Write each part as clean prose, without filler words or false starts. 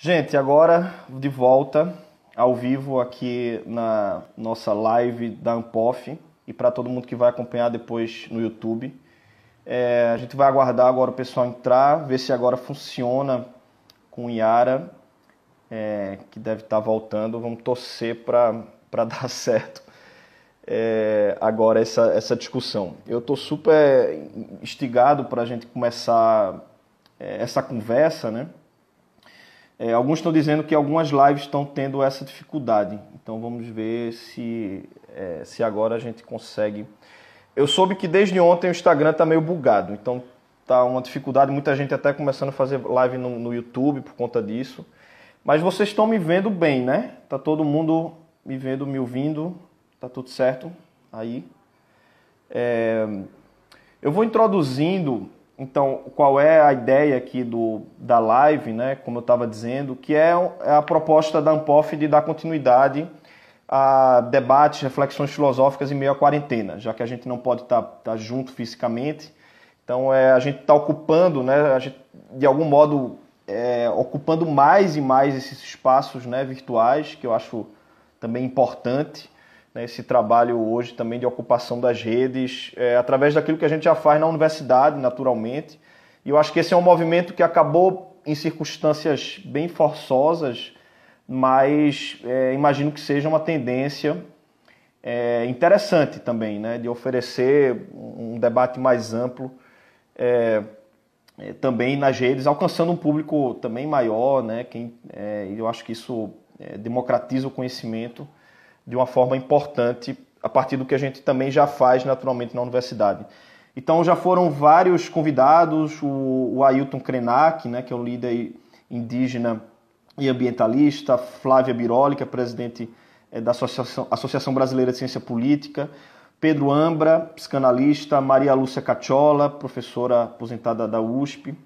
Gente, agora de volta ao vivo aqui na nossa live da Ampof e para todo mundo que vai acompanhar depois no YouTube. A gente vai aguardar agora o pessoal entrar, ver se agora funciona com Yara, que deve estar voltando. Vamos torcer para dar certo agora essa discussão. Eu estou super instigado para a gente começar essa conversa, né? Alguns estão dizendo que algumas lives estão tendo essa dificuldade. Então vamos ver se agora a gente consegue. Eu soube que desde ontem o Instagram está meio bugado. Então tá uma dificuldade. Muita gente até começando a fazer live no YouTube por conta disso. Mas vocês estão me vendo bem, né? Tá todo mundo me vendo, me ouvindo. Tá tudo certo aí. Eu vou introduzindo... Então, qual é a ideia aqui da live, né? Como eu estava dizendo, que é a proposta da Ampof de dar continuidade a debates, reflexões filosóficas em meio à quarentena, já que a gente não pode estar junto fisicamente. Então, a gente está ocupando, né? A gente, de algum modo, ocupando mais e mais esses espaços, né, virtuais, que eu acho também importante. Esse trabalho hoje também de ocupação das redes, através daquilo que a gente já faz na universidade, naturalmente. E eu acho que esse é um movimento que acabou em circunstâncias bem forçosas, mas imagino que seja uma tendência interessante também, né, de oferecer um debate mais amplo também nas redes, alcançando um público também maior, né, eu acho que isso democratiza o conhecimento de uma forma importante, a partir do que a gente também já faz naturalmente na universidade. Então já foram vários convidados, o Ailton Krenak, né, que é um líder indígena e ambientalista, Flávia Biroli, que é presidente da Associação Brasileira de Ciência Política, Pedro Ambra, psicanalista, Maria Lúcia Cacciola, professora aposentada da USP.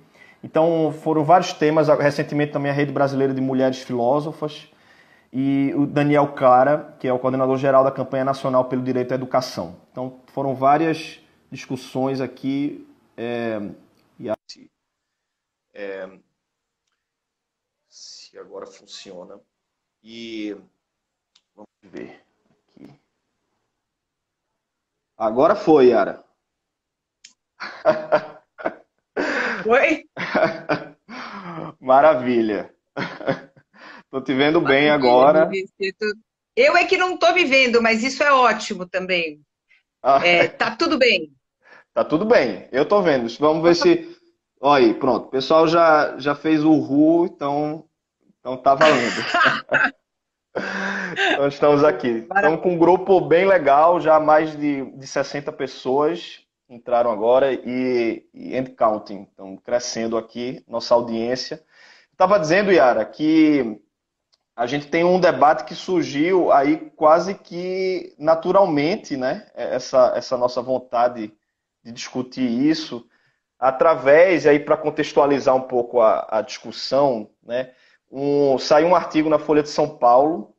Então foram vários temas, recentemente também a Rede Brasileira de Mulheres Filósofas, e o Daniel Clara, que é o coordenador-geral da Campanha Nacional pelo Direito à Educação. Então, foram várias discussões aqui. Se agora funciona. E vamos ver aqui. Agora foi, Yara. Oi? Maravilha. Tô te vendo bem Maravilha, agora. Eu é que não estou me vendo, mas isso é ótimo também. Tá tudo bem. Tá tudo bem, eu tô vendo. Vamos ver se. Olha aí, pronto. O pessoal já fez o RU, então tá valendo. Então estamos aqui. Estamos com um grupo bem legal, já mais de 60 pessoas entraram agora e and counting. Então crescendo aqui nossa audiência. Estava dizendo, Yara, que a gente tem um debate que surgiu aí quase que naturalmente, né? Essa nossa vontade de discutir isso através, aí para contextualizar um pouco a discussão, né? Saiu um artigo na Folha de São Paulo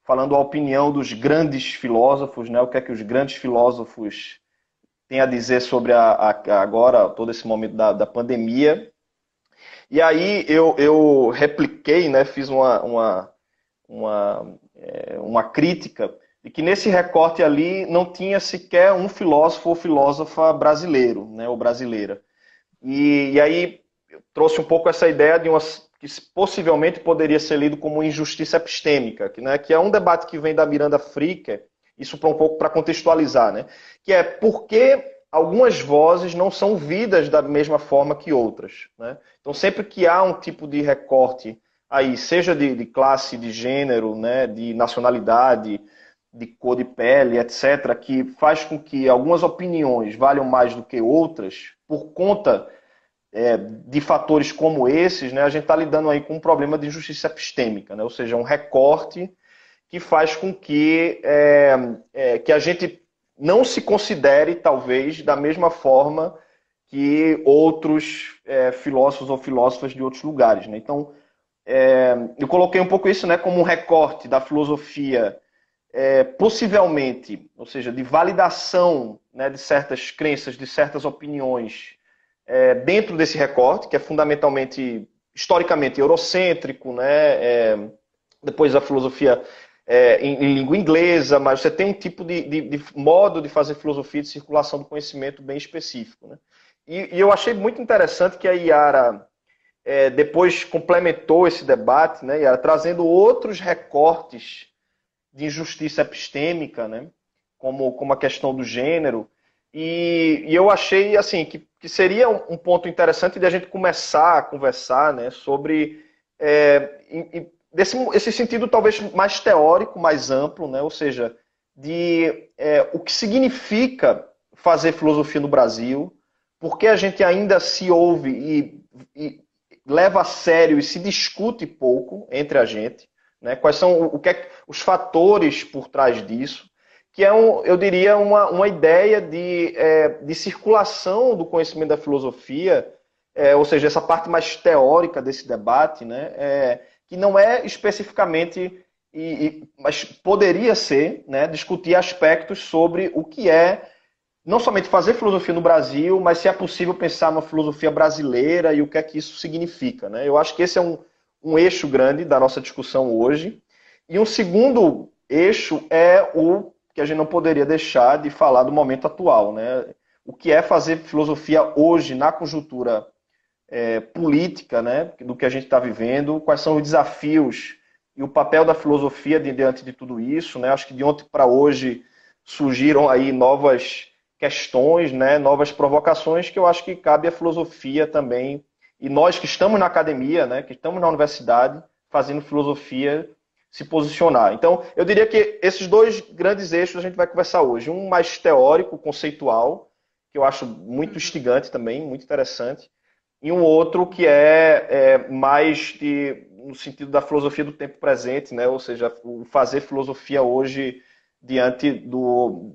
falando a opinião dos grandes filósofos, né? O que é que os grandes filósofos têm a dizer sobre agora todo esse momento da pandemia. E aí eu repliquei, né? Fiz uma crítica de que nesse recorte ali não tinha sequer um filósofo ou filósofa brasileiro, né, ou brasileira. E aí eu trouxe um pouco essa ideia de que possivelmente poderia ser lido como injustiça epistêmica, que é um debate que vem da Miranda Fricker, isso para um pouco para contextualizar, né, que é por que algumas vozes não são ouvidas da mesma forma que outras, né? Então sempre que há um tipo de recorte aí, seja de classe, de gênero, né, de nacionalidade, de cor de pele, etc., que faz com que algumas opiniões valham mais do que outras, por conta de fatores como esses, né, a gente está lidando aí com um problema de injustiça epistêmica, né, ou seja, um recorte que faz com que a gente não se considere, talvez, da mesma forma que outros filósofos ou filósofas de outros lugares, né? Então, eu coloquei um pouco isso, né, como um recorte da filosofia, possivelmente, ou seja, de validação, né, de certas crenças, de certas opiniões, dentro desse recorte, que é fundamentalmente historicamente eurocêntrico, né? Depois a filosofia em língua inglesa, mas você tem um tipo de modo de fazer filosofia de circulação do conhecimento bem específico, né? E eu achei muito interessante que a Yara depois complementou esse debate, né, Yara, trazendo outros recortes de injustiça epistêmica, né, como a questão do gênero. E eu achei assim que seria um ponto interessante de a gente começar a conversar, né, sobre esse sentido talvez mais teórico, mais amplo, né, ou seja, de o que significa fazer filosofia no Brasil, por que a gente ainda se ouve e leva a sério e se discute pouco entre a gente, né? Quais são os fatores por trás disso, que é, eu diria, uma ideia de circulação do conhecimento da filosofia, ou seja, essa parte mais teórica desse debate, né? Que não é especificamente, mas poderia ser, né, discutir aspectos sobre o que é não somente fazer filosofia no Brasil, mas se é possível pensar numa filosofia brasileira e o que é que isso significa, né? Eu acho que esse é um eixo grande da nossa discussão hoje. E um segundo eixo é o que a gente não poderia deixar de falar do momento atual, né? O que é fazer filosofia hoje na conjuntura política, né? Do que a gente está vivendo, quais são os desafios e o papel da filosofia diante de tudo isso, né? Acho que de ontem para hoje surgiram aí novas questões, né, novas provocações que eu acho que cabe à filosofia também, e nós que estamos na academia, né, que estamos na universidade, fazendo filosofia, se posicionar. Então, eu diria que esses dois grandes eixos a gente vai conversar hoje. Um mais teórico, conceitual, que eu acho muito instigante também, muito interessante, e um outro que mais no sentido da filosofia do tempo presente, né, ou seja, o fazer filosofia hoje diante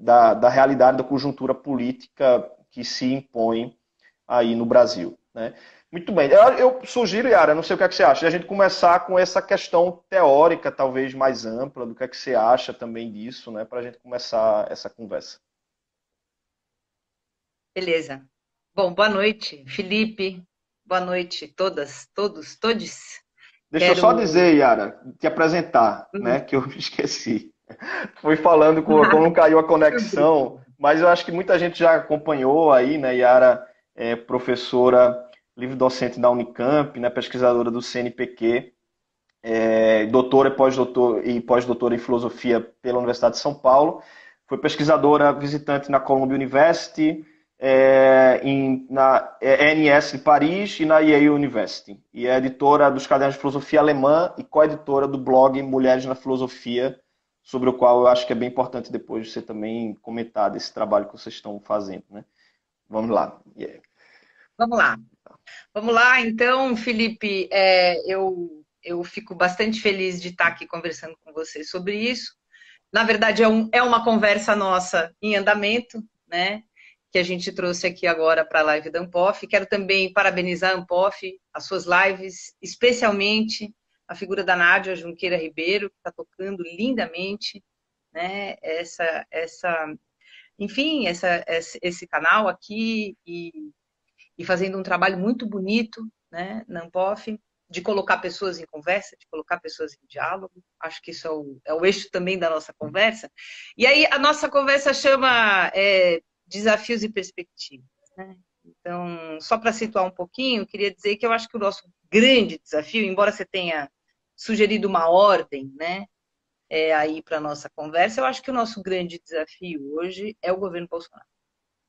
da realidade da conjuntura política que se impõe aí no Brasil, né? Muito bem. Eu sugiro, Yara, não sei o que é que você acha, de a gente começar com essa questão teórica, talvez mais ampla, do que é que você acha também disso, né? Para a gente começar essa conversa. Beleza. Bom, boa noite, Felipe. Boa noite, todas, todos, todes. Deixa eu só Quero. dizer, Yara, te apresentar, né? Que eu esqueci. Fui falando como não caiu a conexão, mas eu acho que muita gente já acompanhou aí, né? Yara é professora, livre-docente da Unicamp, né? Pesquisadora do CNPq, doutora e pós-doutora em filosofia pela Universidade de São Paulo. Foi pesquisadora visitante na Columbia University, na ENS de Paris e na Yale University. E é editora dos cadernos de filosofia alemã e co-editora do blog Mulheres na Filosofia, sobre o qual eu acho que é bem importante depois você também comentar desse trabalho que vocês estão fazendo, né? Vamos lá. Yeah. Vamos lá. Vamos lá, então, Felipe, eu fico bastante feliz de estar aqui conversando com você sobre isso. Na verdade, é uma conversa nossa em andamento, né? Que a gente trouxe aqui agora para a live da Ampof. Quero também parabenizar a Ampof, as suas lives, especialmente a figura da Nádia Junqueira Ribeiro, que está tocando lindamente, né? Enfim, esse canal aqui e fazendo um trabalho muito bonito, né, na Ampof, de colocar pessoas em conversa, de colocar pessoas em diálogo. Acho que isso é o eixo também da nossa conversa. E aí a nossa conversa chama Desafios e Perspectivas, né? Então, só para situar um pouquinho, queria dizer que eu acho que o nosso grande desafio, embora você tenha sugerido uma ordem, né, aí para a nossa conversa, eu acho que o nosso grande desafio hoje é o governo Bolsonaro.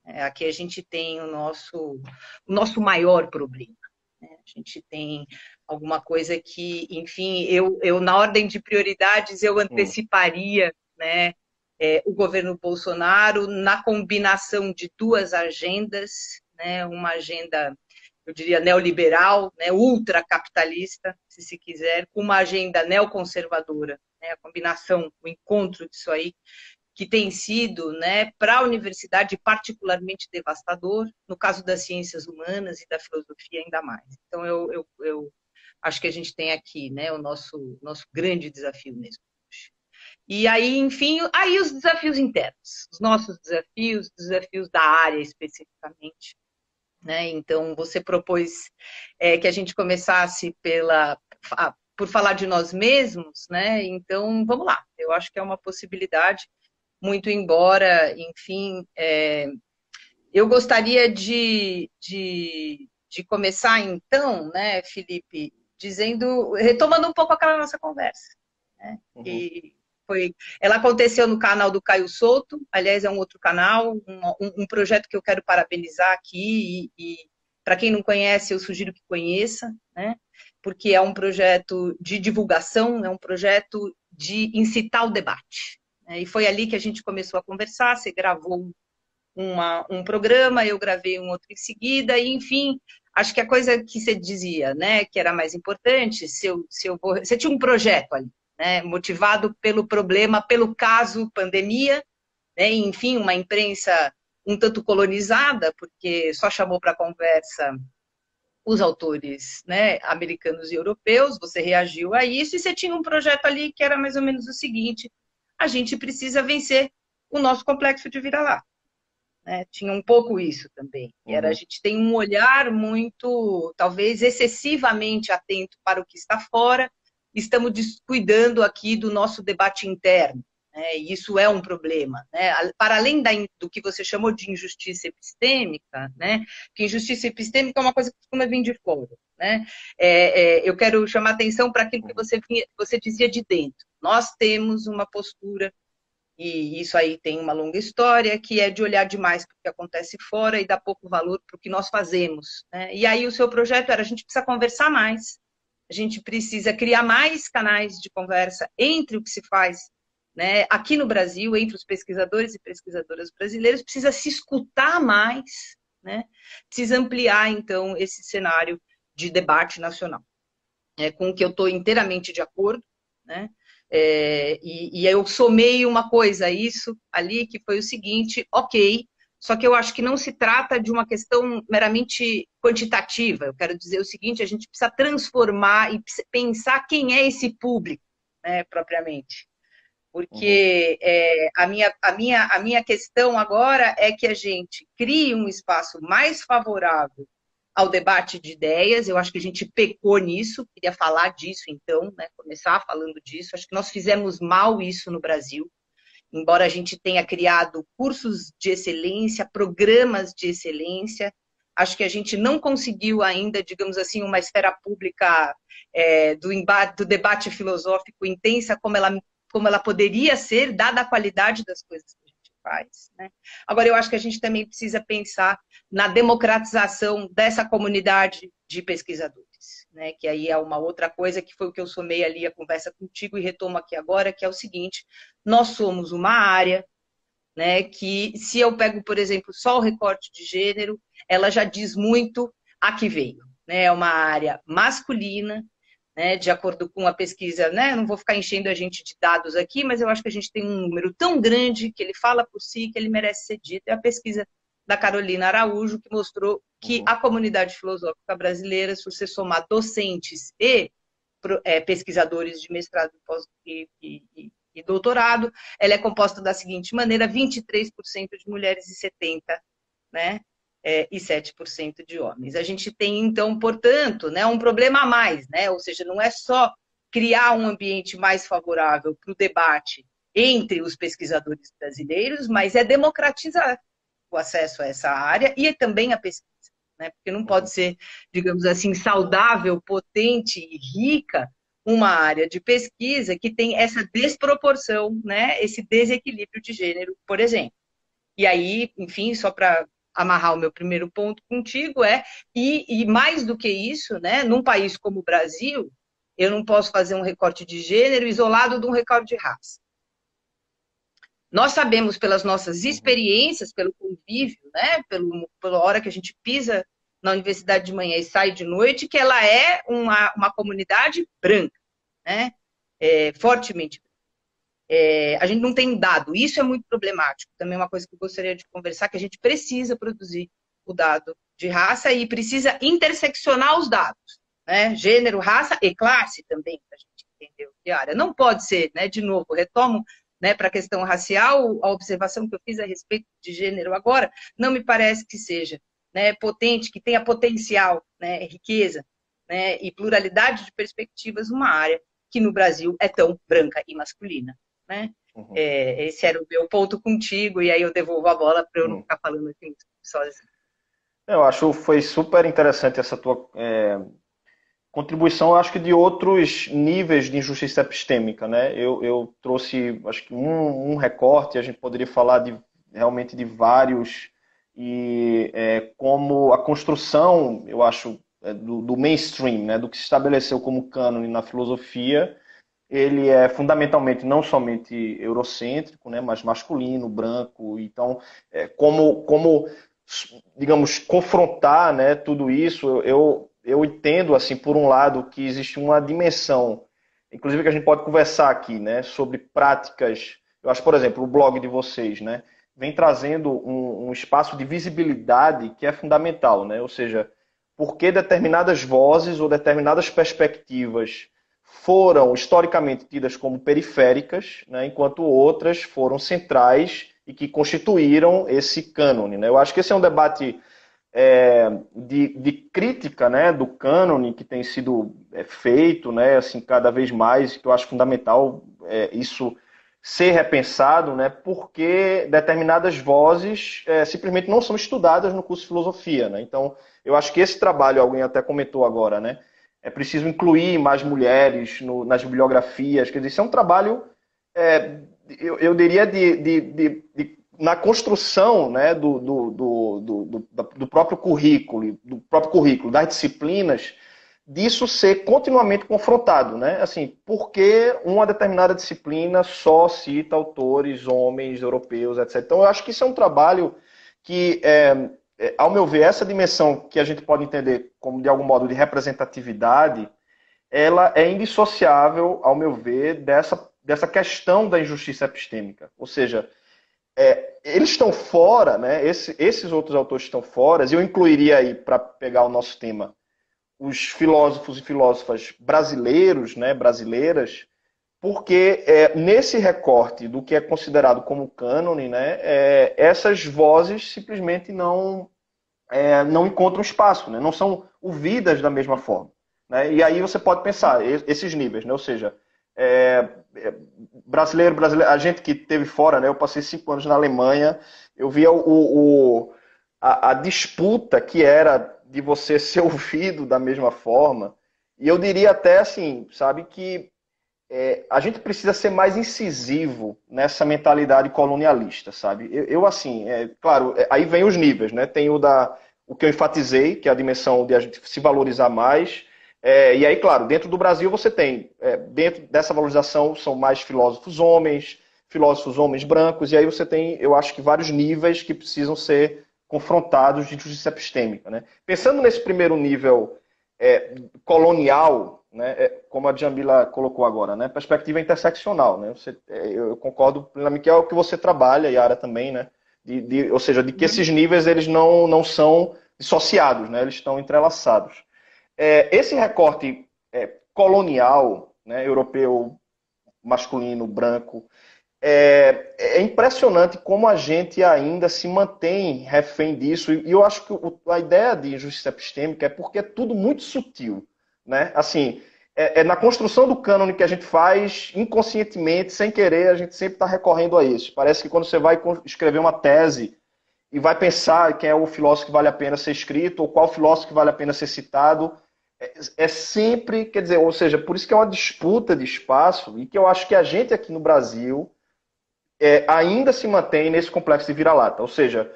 Aqui a gente tem o nosso maior problema, né? A gente tem alguma coisa que, enfim, eu na ordem de prioridades, eu anteciparia, né, o governo Bolsonaro na combinação de duas agendas, né, uma agenda, eu diria, neoliberal, né, ultracapitalista, se quiser, com uma agenda neoconservadora, né, a combinação, o encontro disso aí, que tem sido, né, para a universidade particularmente devastador, no caso das ciências humanas e da filosofia ainda mais. Então, eu acho que a gente tem aqui, né, o nosso grande desafio mesmo. E aí, enfim, aí os desafios internos, os nossos desafios, desafios da área especificamente. né? Então, você propôs que a gente começasse por falar de nós mesmos, né? Então, vamos lá. Eu acho que é uma possibilidade, muito embora, enfim, eu gostaria de começar, então, né, Felipe, retomando um pouco aquela nossa conversa, né? Uhum. E ela aconteceu no canal do Caio Souto, aliás, é um outro canal, um projeto que eu quero parabenizar aqui, e para quem não conhece, eu sugiro que conheça, né? Porque é um projeto de divulgação, é um projeto de incitar o debate, né? E foi ali que a gente começou a conversar, você gravou um programa, eu gravei um outro em seguida, e enfim, acho que a coisa que você dizia, né, que era mais importante, você tinha um projeto ali, né, motivado pelo problema, pelo caso pandemia, né, e, enfim, uma imprensa um tanto colonizada, porque só chamou para conversa os autores, né, americanos e europeus, você reagiu a isso, e você tinha um projeto ali que era mais ou menos o seguinte: a gente precisa vencer o nosso complexo de vira-lata, né? Tinha um pouco isso também. A Uhum. gente tem um olhar muito, talvez excessivamente atento para o que está fora, estamos descuidando aqui do nosso debate interno, né? E isso é um problema, né? Para além do que você chamou de injustiça epistêmica, né? Que injustiça epistêmica é uma coisa que costuma vir de fora, né? Eu quero chamar atenção para aquilo que Uhum. você dizia de dentro. Nós temos uma postura, e isso aí tem uma longa história, que é de olhar demais para o que acontece fora e dar pouco valor para o que nós fazemos, né? E aí o seu projeto era: a gente precisa conversar mais, a gente precisa criar mais canais de conversa entre o que se faz, né, aqui no Brasil, entre os pesquisadores e pesquisadoras brasileiros, precisa se escutar mais, né? Precisa ampliar, então, esse cenário de debate nacional, com o que eu estou inteiramente de acordo, né? E eu somei uma coisa a isso ali, que foi o seguinte: ok, só que eu acho que não se trata de uma questão meramente quantitativa. Eu quero dizer o seguinte: a gente precisa transformar e pensar quem é esse público, né, propriamente. Uhum. Porque a minha questão agora é que a gente crie um espaço mais favorável ao debate de ideias. Eu acho que a gente pecou nisso, queria falar disso então, né? Começar falando disso. Acho que nós fizemos mal isso no Brasil, embora a gente tenha criado cursos de excelência, programas de excelência. Acho que a gente não conseguiu ainda, digamos assim, uma esfera pública do debate filosófico intensa como ela poderia ser, dada a qualidade das coisas que a gente faz, né? Agora, eu acho que a gente também precisa pensar na democratização dessa comunidade de pesquisadores, né? Que aí é uma outra coisa, que foi o que eu somei ali a conversa contigo e retomo aqui agora, que é o seguinte: nós somos uma área, né, que, se eu pego, por exemplo, só o recorte de gênero, ela já diz muito a que veio, né? É uma área masculina, né, de acordo com a pesquisa, né? Não vou ficar enchendo a gente de dados aqui, mas eu acho que a gente tem um número tão grande que ele fala por si, que ele merece ser dito. É a pesquisa da Carolina Araújo, que mostrou que Uhum. a comunidade filosófica brasileira, se você somar docentes e pesquisadores de mestrado e doutorado, ela é composta da seguinte maneira: 23% de mulheres e 70%, né? E 7% de homens. A gente tem, então, portanto, né, um problema a mais, né? Ou seja, não é só criar um ambiente mais favorável para o debate entre os pesquisadores brasileiros, mas é democratizar o acesso a essa área e também a pesquisa, né? Porque não pode Uhum. ser, digamos assim, saudável, potente e rica uma área de pesquisa que tem essa desproporção, né? Esse desequilíbrio de gênero, por exemplo. E aí, enfim, só para amarrar o meu primeiro ponto contigo, e mais do que isso, né, num país como o Brasil, eu não posso fazer um recorte de gênero isolado de um recorte de raça. Nós sabemos, pelas nossas Uhum. experiências, pelo convívio, né, pela hora que a gente pisa na universidade de manhã e sai de noite, que ela é uma comunidade branca, né, fortemente. A gente não tem dado, isso é muito problemático. Também é uma coisa que eu gostaria de conversar, que a gente precisa produzir o dado de raça e precisa interseccionar os dados, né? Gênero, raça e classe também, para a gente entender o que é área. Não pode ser, né? De novo, retomo, né, para a questão racial, a observação que eu fiz a respeito de gênero agora, não me parece que seja né, potente, que tenha potencial, né, riqueza, né, e pluralidade de perspectivas numa área que no Brasil é tão branca e masculina, né? Uhum. Esse era o meu ponto contigo, e aí eu devolvo a bola para eu não ficar falando aqui sozinho. Eu acho que foi super interessante essa tua contribuição, eu acho que de outros níveis de injustiça epistêmica, né? Eu trouxe, acho que um recorte, a gente poderia falar realmente de vários, e como a construção, eu acho, do mainstream, né? Do que se estabeleceu como cânone na filosofia, ele é fundamentalmente não somente eurocêntrico, né? Mas masculino, branco, então, como digamos, confrontar, né, tudo isso, eu entendo, assim, por um lado, que existe uma dimensão, inclusive que a gente pode conversar aqui, né, sobre práticas. Eu acho, por exemplo, o blog de vocês, né, vem trazendo um espaço de visibilidade que é fundamental, né, ou seja, porque determinadas vozes ou determinadas perspectivas foram historicamente tidas como periféricas, né, enquanto outras foram centrais e que constituíram esse cânone, né? Eu acho que esse é um debate de crítica, né, do cânone que tem sido feito, né, assim, cada vez mais, que eu acho fundamental isso ser repensado, né, porque determinadas vozes simplesmente não são estudadas no curso de filosofia, né? Então, eu acho que esse trabalho, alguém até comentou agora, né, é preciso incluir mais mulheres nas bibliografias, quer dizer, isso é um trabalho, é, eu diria, na construção, né, do próprio currículo, das disciplinas, disso ser continuamente confrontado, né? Assim, porque uma determinada disciplina só cita autores, homens, europeus, etc. Então, eu acho que isso é um trabalho que, ao meu ver, essa dimensão que a gente pode entender como, de algum modo, de representatividade, ela é indissociável, ao meu ver, dessa questão da injustiça epistêmica. Ou seja, eles estão fora, né? Esses outros autores estão fora, e eu incluiria aí, para pegar o nosso tema, os filósofos e filósofas brasileiros, né, brasileiras, porque nesse recorte do que é considerado como cânone, né, essas vozes simplesmente não encontram espaço, né, não são ouvidas da mesma forma. Né? E aí você pode pensar esses níveis, né? Ou seja, é, brasileiro, a gente que teve fora, né? Eu passei 5 anos na Alemanha, eu via a disputa que era de você ser ouvido da mesma forma, e eu diria até assim, sabe, que a gente precisa ser mais incisivo nessa mentalidade colonialista, sabe? Eu assim, claro, aí vem os níveis, né? Tem o que eu enfatizei, que é a dimensão de a gente se valorizar mais. E aí, claro, dentro do Brasil você tem, dentro dessa valorização, são mais filósofos homens brancos, e aí você tem, eu acho que vários níveis que precisam ser confrontados de justiça epistêmica. Né? Pensando nesse primeiro nível colonial, né, como a Djamila colocou agora, né, perspectiva interseccional. Né? Eu concordo plenamente que é o que você trabalha, e a área também, né, ou seja, de que esses níveis eles não são dissociados, né, eles estão entrelaçados. Esse recorte colonial, né, europeu, masculino, branco, é impressionante como a gente ainda se mantém refém disso, e eu acho que a ideia de injustiça epistêmica é porque é tudo muito sutil. Né? Assim, na construção do cânone que a gente faz inconscientemente, sem querer, a gente sempre está recorrendo a isso. Parece que quando você vai escrever uma tese e vai pensar quem é o filósofo que vale a pena ser escrito, ou qual filósofo que vale a pena ser citado, sempre, quer dizer, ou seja, por isso que é uma disputa de espaço, e que eu acho que a gente aqui no Brasil ainda se mantém nesse complexo de vira-lata. Ou seja,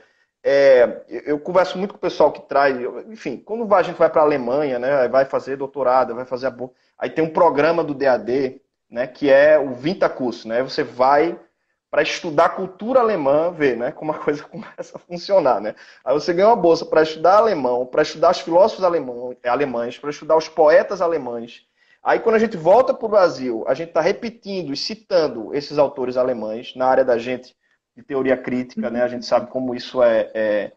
eu converso muito com o pessoal que traz, enfim, quando a gente vai para a Alemanha, né, vai fazer doutorado, vai fazer aí tem um programa do DAD, né, que é o Vinta-Curso, né, você vai para estudar cultura alemã, ver, né, como a coisa começa a funcionar, né. Aí você ganha uma bolsa para estudar alemão, para estudar os filósofos alemães, para estudar os poetas alemães. Aí, quando a gente volta para o Brasil, a gente está repetindo e citando esses autores alemães na área da gente de teoria crítica, né? A gente sabe como isso é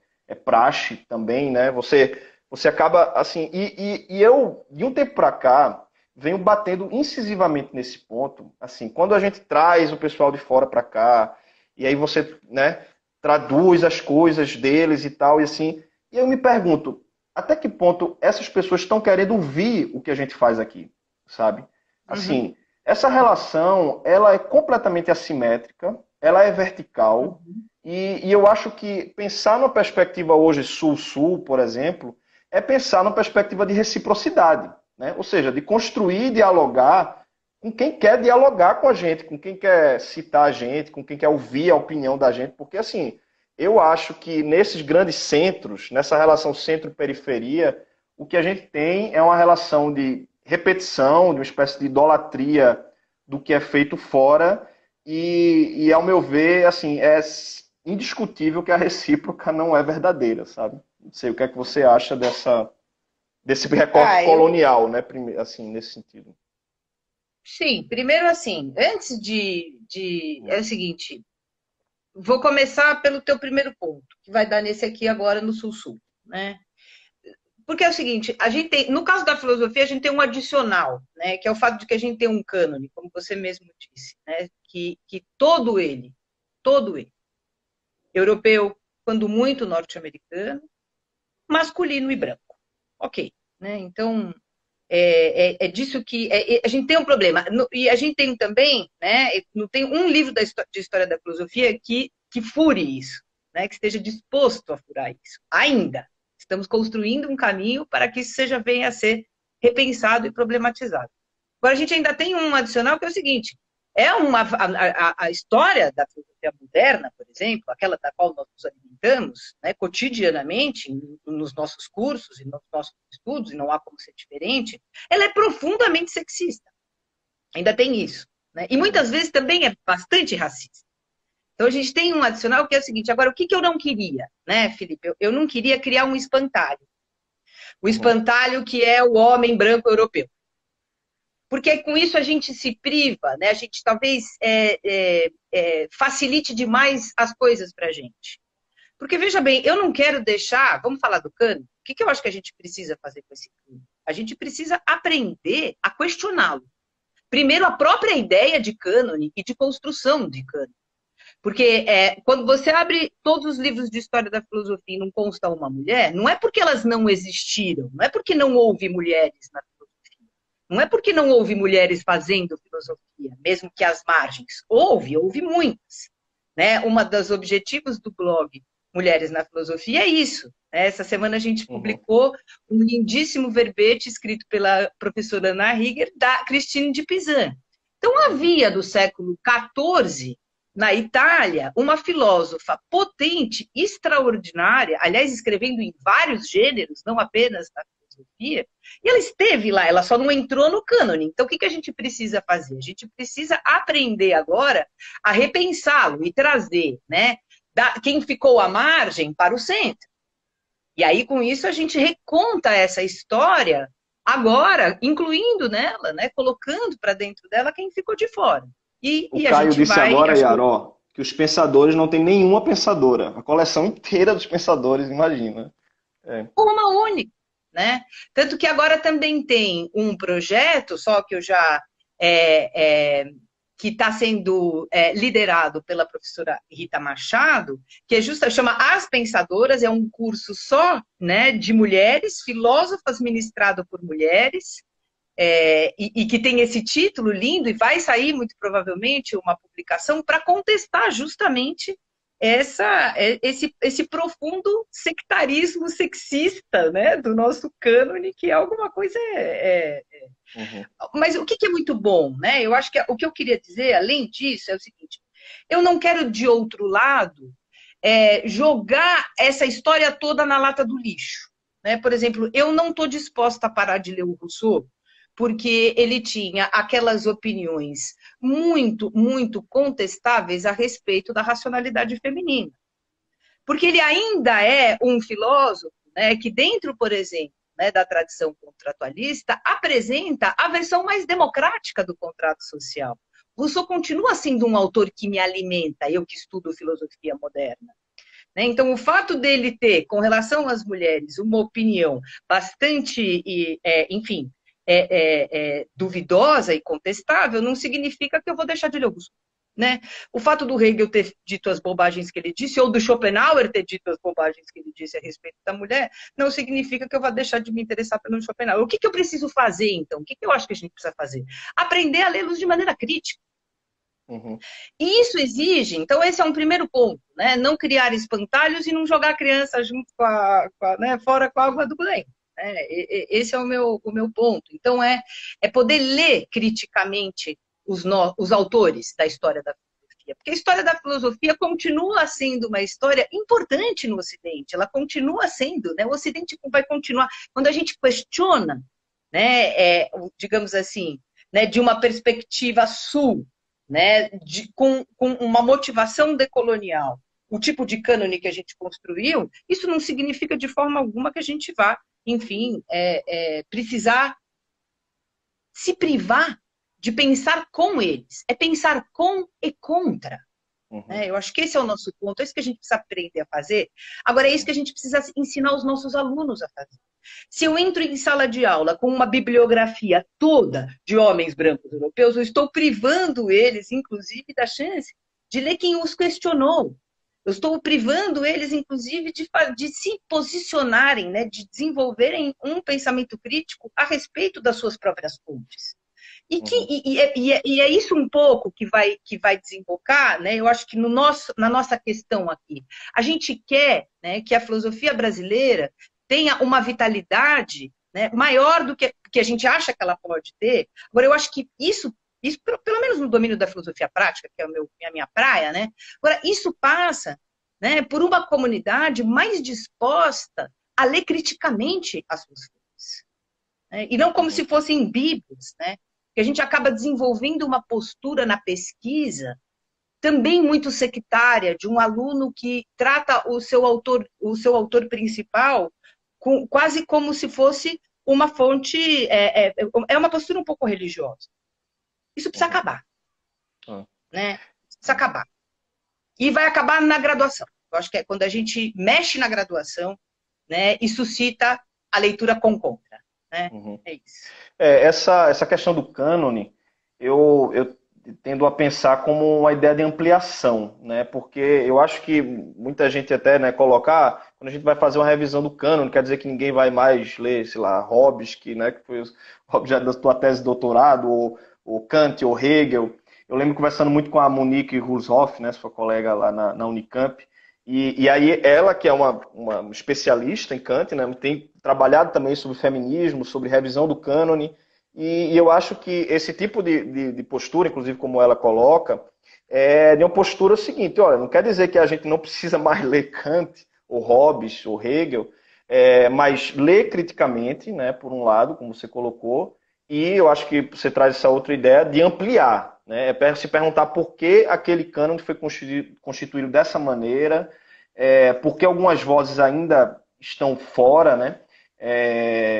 praxe também, né? Você acaba assim. E eu, de um tempo para cá, venho batendo incisivamente nesse ponto. Assim, quando a gente traz o pessoal de fora para cá, e aí você, né, traduz as coisas deles e tal, e assim. E eu me pergunto, até que ponto essas pessoas estão querendo ouvir o que a gente faz aqui, sabe? Uhum, Assim, essa relação, ela é completamente assimétrica, ela é vertical, uhum. e eu acho que pensar numa perspectiva hoje sul-sul, por exemplo, é pensar numa perspectiva de reciprocidade, né? Ou seja, de construir, dialogar com quem quer dialogar com a gente, com quem quer citar a gente, com quem quer ouvir a opinião da gente, porque assim, eu acho que nesses grandes centros, nessa relação centro-periferia, o que a gente tem é uma relação de repetição, de uma espécie de idolatria do que é feito fora, ao meu ver, assim, é indiscutível que a recíproca não é verdadeira, sabe? Não sei o que é que você acha desse recorte Ah, eu. colonial, né? Assim, nesse sentido. Sim, primeiro assim, antes é o seguinte, vou começar pelo teu primeiro ponto, que vai dar nesse aqui agora no Sul-Sul, né? Porque é o seguinte, a gente tem, no caso da filosofia, a gente tem um adicional, né? Que é o fato de que a gente tem um cânone, como você mesmo disse, né? Que todo ele, europeu, quando muito norte-americano, masculino e branco. Ok, né? Então, é disso que a gente tem um problema. E a gente tem também, né? Não tem um livro de história da filosofia que fure isso, né? Que esteja disposto a furar isso. Ainda estamos construindo um caminho para que isso seja venha a ser repensado e problematizado. Agora a gente ainda tem um adicional que é o seguinte: a história da filosofia moderna, por exemplo, aquela da qual nós nos alimentamos, né, cotidianamente nos nossos cursos e nos nossos estudos, e não há como ser diferente, ela é profundamente sexista. Ainda tem isso. Né? E muitas vezes também é bastante racista. Então a gente tem um adicional que é o seguinte: agora, o que eu não queria, né, Felipe? Eu não queria criar um espantalho. O Uhum. espantalho que é o homem branco europeu. Porque com isso a gente se priva, né? A gente talvez facilite demais as coisas para a gente. Porque, veja bem, eu não quero deixar. Vamos falar do cânone? O que eu acho que a gente precisa fazer com esse cânone? A gente precisa aprender a questioná-lo. Primeiro, a própria ideia de cânone e de construção de cânone. Porque quando você abre todos os livros de história da filosofia e não consta uma mulher, não é porque elas não existiram, não é porque não houve mulheres na filosofia, não é porque não houve mulheres fazendo filosofia, mesmo que às margens. Houve muitas. Né? Um dos objetivos do blog Mulheres na Filosofia é isso. Né? Essa semana a gente Uhum. publicou um lindíssimo verbete escrito pela professora Ana Rieger, da Christine de Pizan. Então, Uhum. havia do século XIV, na Itália, uma filósofa potente, extraordinária, aliás, escrevendo em vários gêneros, não apenas na filosofia, e ela esteve lá, ela só não entrou no cânone. Então, o que a gente precisa fazer? A gente precisa aprender agora a repensá-lo e trazer, né, quem ficou à margem para o centro. E aí, com isso, a gente reconta essa história agora, incluindo nela, né, colocando para dentro dela quem ficou de fora. O E a Caio gente disse vai, agora, acho que Yaró, que os pensadores não tem nenhuma pensadora. A coleção inteira dos pensadores, imagina. É. uma única, né? Tanto que agora também tem um projeto, só que eu já que está sendo liderado pela professora Rita Machado, que chama As Pensadoras, é um curso só, né, de mulheres, filósofas ministrado por mulheres, e que tem esse título lindo, e vai sair muito provavelmente uma publicação para contestar justamente esse profundo sectarismo sexista, né, do nosso cânone, que é alguma coisa. Uhum. Mas o que é muito bom, né? Eu acho que o que eu queria dizer, além disso, é o seguinte: eu não quero, de outro lado, jogar essa história toda na lata do lixo. Né? Por exemplo, eu não estou disposta a parar de ler o Rousseau, porque ele tinha aquelas opiniões muito, muito contestáveis a respeito da racionalidade feminina. Porque ele ainda é um filósofo, né, que dentro, por exemplo, né, da tradição contratualista, apresenta a versão mais democrática do contrato social. Rousseau continua sendo um autor que me alimenta, eu que estudo filosofia moderna. Né? Então, o fato dele ter, com relação às mulheres, uma opinião bastante, enfim, duvidosa e contestável, não significa que eu vou deixar de ler o Rousseau. né? O fato do Hegel ter dito as bobagens que ele disse, ou do Schopenhauer ter dito as bobagens que ele disse a respeito da mulher, não significa que eu vá deixar de me interessar pelo Schopenhauer. O que eu preciso fazer, então? O que eu acho que a gente precisa fazer? Aprender a lê-los de maneira crítica. Uhum. E isso exige, então esse é um primeiro ponto, né? Não criar espantalhos e não jogar a criança junto né? Fora com a água do banho. Esse é o meu ponto. Então, é poder ler criticamente os autores da história da filosofia. Porque a história da filosofia continua sendo uma história importante no Ocidente. Ela continua sendo, né? O Ocidente vai continuar. Quando a gente questiona, né, digamos assim, né, de uma perspectiva sul, né, com uma motivação decolonial, o tipo de cânone que a gente construiu, isso não significa de forma alguma que a gente vá, enfim, precisar se privar de pensar com eles. É pensar com e contra. Uhum. Eu acho que esse é o nosso ponto, é isso que a gente precisa aprender a fazer. Agora, é isso que a gente precisa ensinar os nossos alunos a fazer. Se eu entro em sala de aula com uma bibliografia toda de homens brancos europeus, eu estou privando eles, inclusive, da chance de ler quem os questionou. Eu estou privando eles, inclusive, de se posicionarem, né, de desenvolverem um pensamento crítico a respeito das suas próprias fontes. E é isso um pouco que vai desembocar, né? Eu acho que na nossa questão aqui. A gente quer, né, que a filosofia brasileira tenha uma vitalidade, né, maior do que a gente acha que ela pode ter. Agora, eu acho que isso pelo menos no domínio da filosofia prática, que é a minha praia, né? Agora, isso passa, né, por uma comunidade mais disposta a ler criticamente as suas fontes, né? E não como se fossem bíblias, né? Que a gente acaba desenvolvendo uma postura na pesquisa também muito sectária, de um aluno que trata o seu autor principal quase como se fosse uma fonte, é uma postura um pouco religiosa. Isso precisa acabar, né? Precisa acabar. E vai acabar na graduação. Eu acho que é quando a gente mexe na graduação, né, e suscita a leitura com contra, né? É isso. Essa questão do cânone, eu tendo a pensar como uma ideia de ampliação, né? Porque eu acho que muita gente até, né, colocar, quando a gente vai fazer uma revisão do cânone, quer dizer que ninguém vai mais ler, sei lá, Hobbes, que foi o objeto da tua tese de doutorado, ou Kant, ou Hegel. Eu lembro conversando muito com a Monique Rushoff, né, sua colega lá na Unicamp, e aí ela, que é uma especialista em Kant, né, tem trabalhado também sobre feminismo, sobre revisão do cânone, e eu acho que esse tipo de postura, inclusive como ela coloca, é de uma postura seguinte, olha, não quer dizer que a gente não precisa mais ler Kant, ou Hobbes, ou Hegel, mas ler criticamente, né, por um lado, como você colocou, e eu acho que você traz essa outra ideia de ampliar, né, se perguntar por que aquele cânone foi constituído dessa maneira, porque algumas vozes ainda estão fora, né?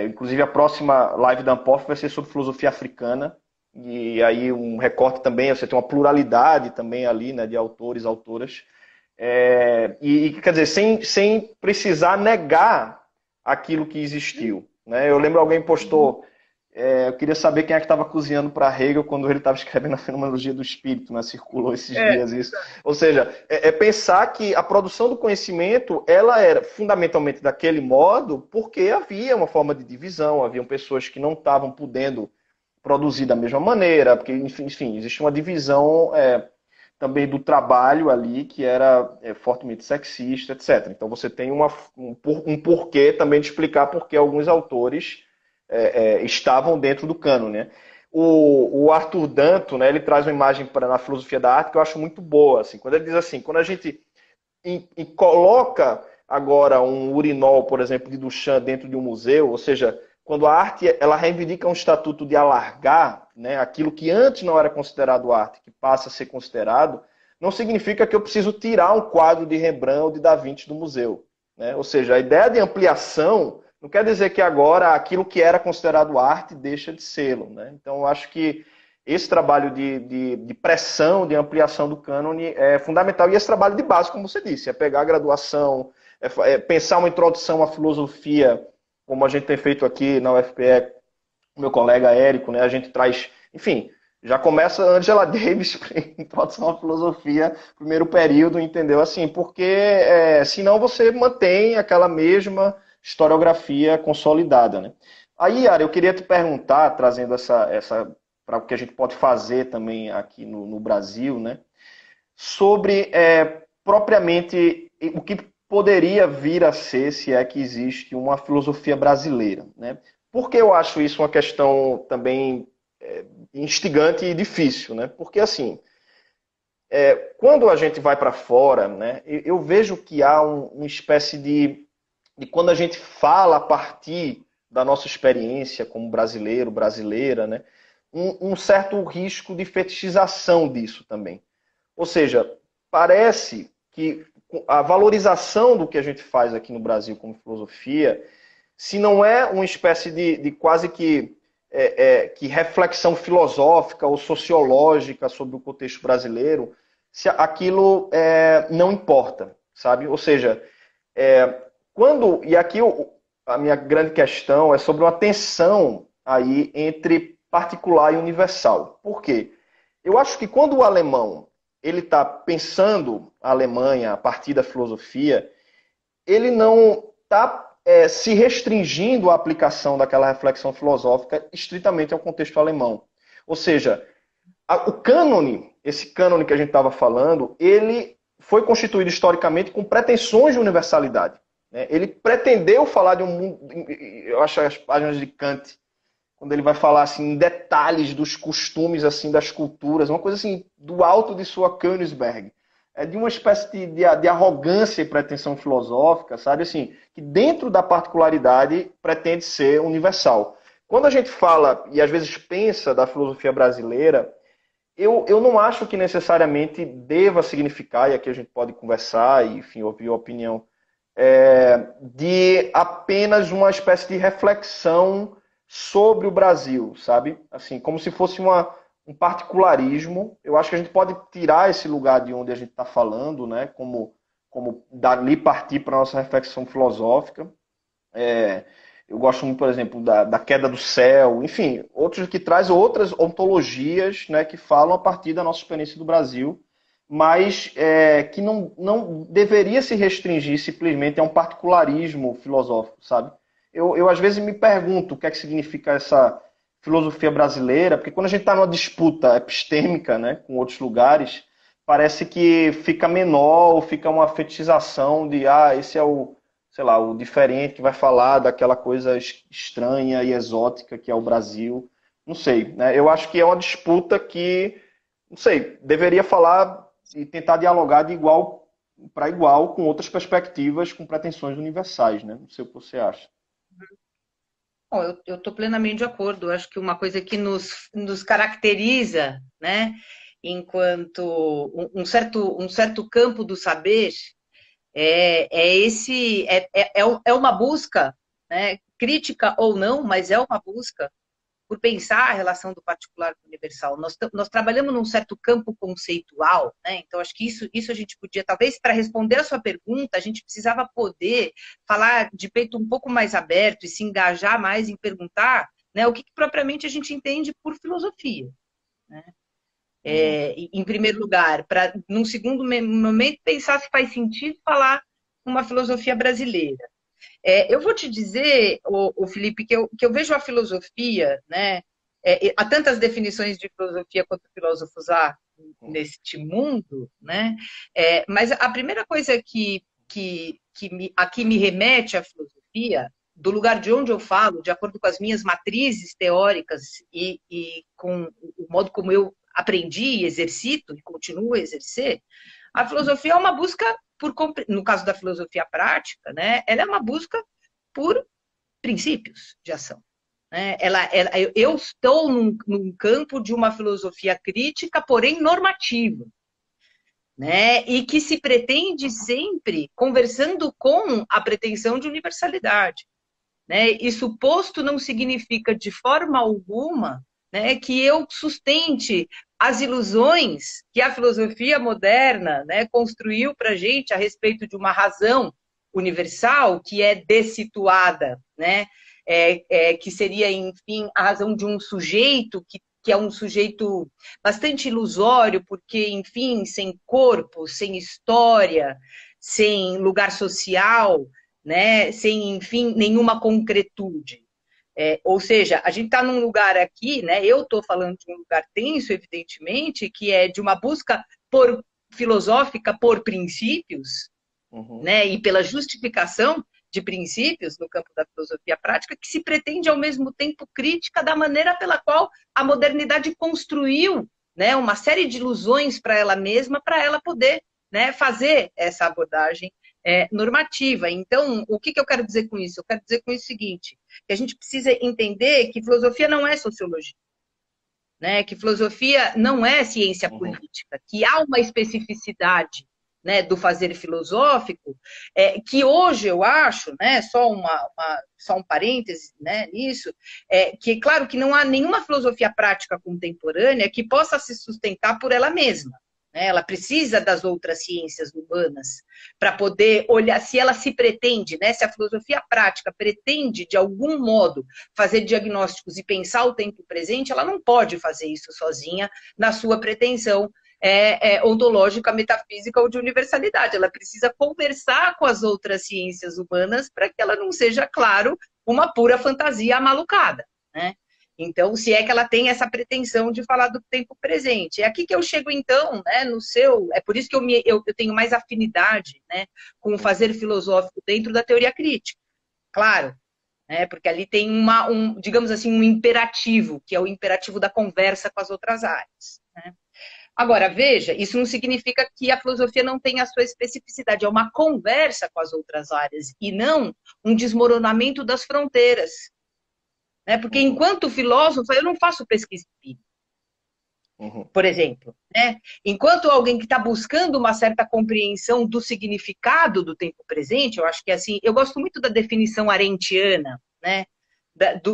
Inclusive a próxima live da Ampof vai ser sobre filosofia africana, e aí um recorte também, você tem uma pluralidade também ali, né, de autores, autoras, quer dizer, sem precisar negar aquilo que existiu, né? Eu lembro alguém postou, eu queria saber quem é que estava cozinhando para Hegel quando ele estava escrevendo a Fenomenologia do Espírito, né? Circulou esses dias isso. Ou seja, pensar que a produção do conhecimento ela era fundamentalmente daquele modo porque havia uma forma de divisão, haviam pessoas que não estavam podendo produzir da mesma maneira, porque, enfim existe uma divisão também do trabalho ali que era fortemente sexista, etc. Então você tem um porquê também de explicar por que alguns autores estavam dentro do cânone, né? O Arthur Danto, né, ele traz uma imagem na filosofia da arte que eu acho muito boa, assim, quando ele diz assim, quando a gente coloca agora um urinol, por exemplo, de Duchamp dentro de um museu, ou seja, quando a arte ela reivindica um estatuto de alargar, né, aquilo que antes não era considerado arte, que passa a ser considerado, não significa que eu preciso tirar um quadro de Rembrandt ou de Da Vinci do museu, né? Ou seja, a ideia de ampliação não quer dizer que agora aquilo que era considerado arte deixa de ser, né? Então, eu acho que esse trabalho de pressão, de ampliação do cânone é fundamental. E esse trabalho de base, como você disse, é pegar a graduação, pensar uma introdução à filosofia, como a gente tem feito aqui na UFPE, o meu colega Érico, né? A gente traz, enfim, Já começa Angela Davis, introdução à filosofia, primeiro período, entendeu? Assim, porque senão você mantém aquela mesma historiografia consolidada, né? Aí, Yara, eu queria te perguntar, trazendo essa para o que a gente pode fazer também aqui no Brasil, né? Sobre propriamente o que poderia vir a ser, se é que existe uma filosofia brasileira, né? Por que eu acho isso uma questão também instigante e difícil, né? Porque assim, quando a gente vai para fora, né, eu vejo que há uma espécie de quando a gente fala a partir da nossa experiência como brasileiro, brasileira, né, um certo risco de fetichização disso também. Ou seja, parece que a valorização do que a gente faz aqui no Brasil como filosofia, se não é uma espécie de quase que reflexão filosófica ou sociológica sobre o contexto brasileiro, se aquilo não importa, sabe? Ou seja, quando e aqui a minha grande questão é sobre uma tensão aí entre particular e universal. Por quê? Eu acho que quando o alemão ele está pensando a Alemanha a partir da filosofia, ele não está se restringindo à aplicação daquela reflexão filosófica estritamente ao contexto alemão. Ou seja, o cânone, esse cânone que a gente estava falando, ele foi constituído historicamente com pretensões de universalidade. Né? Ele pretendeu falar de um mundo, eu acho as páginas de Kant, quando ele vai falar assim em detalhes dos costumes assim das culturas, uma coisa assim do alto de sua Königsberg, de uma espécie de arrogância e pretensão filosófica, sabe assim, que dentro da particularidade pretende ser universal. Quando a gente fala e às vezes pensa da filosofia brasileira, eu não acho que necessariamente deva significar, e aqui a gente pode conversar e enfim ouvir a opinião de apenas uma espécie de reflexão sobre o Brasil, sabe? Assim, como se fosse um particularismo. Eu acho que a gente pode tirar esse lugar de onde a gente está falando, né? Como dali partir para a nossa reflexão filosófica. Eu gosto muito, por exemplo, da queda do céu, enfim, outros que traz outras ontologias, né, que falam a partir da nossa experiência do Brasil, mas que não deveria se restringir simplesmente a um particularismo filosófico, sabe? Eu às vezes me pergunto o que é que significa essa filosofia brasileira, porque quando a gente está numa disputa epistêmica, né, com outros lugares, parece que fica menor, ou fica uma fetichização de, esse é o, sei lá, o diferente que vai falar daquela coisa estranha e exótica que é o Brasil. Não sei, né? Eu acho que é uma disputa que, não sei, deveria falar e tentar dialogar de igual para igual com outras perspectivas, com pretensões universais, né? Não sei o que você acha. Bom, eu estou plenamente de acordo. Eu acho que uma coisa que nos caracteriza, né, enquanto um certo campo do saber, é uma busca, né, crítica ou não, mas é uma busca por pensar a relação do particular com o universal. Nós trabalhamos num certo campo conceitual, né? Então, acho que isso a gente podia, talvez, para responder a sua pergunta, a gente precisava poder falar de peito um pouco mais aberto e se engajar mais em perguntar, né, o que propriamente a gente entende por filosofia. Né? Em primeiro lugar, para, num segundo momento, pensar se faz sentido falar uma filosofia brasileira. Eu vou te dizer, o Felipe, que eu vejo a filosofia, né? Há tantas definições de filosofia quanto filósofos há neste mundo, né? Mas a primeira coisa aqui me remete à filosofia, do lugar de onde eu falo, de acordo com as minhas matrizes teóricas e com o modo como eu aprendi, exercito e continuo a exercer, a filosofia é uma busca no caso da filosofia prática, né, ela é uma busca por princípios de ação. Né? Eu estou num campo de uma filosofia crítica, porém normativa. Né? E que se pretende sempre conversando com a pretensão de universalidade. Né? Isso posto não significa de forma alguma, né, que eu sustente as ilusões que a filosofia moderna, né, construiu para a gente a respeito de uma razão universal que é dessituada, né, que seria, enfim, a razão de um sujeito que é um sujeito bastante ilusório, porque, enfim, sem corpo, sem história, sem lugar social, né? Sem, enfim, nenhuma concretude. Ou seja, a gente está num lugar aqui, né? Eu estou falando de um lugar tenso, evidentemente, que é de uma busca filosófica por princípios, né? E pela justificação de princípios no campo da filosofia prática, que se pretende ao mesmo tempo crítica da maneira pela qual a modernidade construiu, né, uma série de ilusões para ela mesma, para ela poder, né, fazer essa abordagem normativa. Então, o que eu quero dizer com isso? Eu quero dizer com isso o seguinte, que a gente precisa entender que filosofia não é sociologia, né, que filosofia não é ciência política, que há uma especificidade, né, do fazer filosófico, que hoje eu acho, né, só um parêntese, né, nisso, que claro que não há nenhuma filosofia prática contemporânea que possa se sustentar por ela mesma. Né? Ela precisa das outras ciências humanas para poder olhar, se ela se pretende, né, se a filosofia prática pretende, de algum modo, fazer diagnósticos e pensar o tempo presente, ela não pode fazer isso sozinha na sua pretensão ontológica, metafísica ou de universalidade. Ela precisa conversar com as outras ciências humanas para que ela não seja, claro, uma pura fantasia amalucada, né? Então, se é que ela tem essa pretensão de falar do tempo presente. É aqui que eu chego, então, né, no seu... É por isso que eu tenho mais afinidade, né, com o fazer filosófico dentro da teoria crítica. Claro, né, porque ali tem digamos assim, um imperativo, que é o imperativo da conversa com as outras áreas, né? Agora, veja, isso não significa que a filosofia não tenha a sua especificidade, é uma conversa com as outras áreas, e não um desmoronamento das fronteiras. Né? Porque enquanto filósofo, eu não faço pesquisa empírica, por exemplo. Né? Enquanto alguém que está buscando uma certa compreensão do significado do tempo presente, eu acho que assim, eu gosto muito da definição arendtiana, né?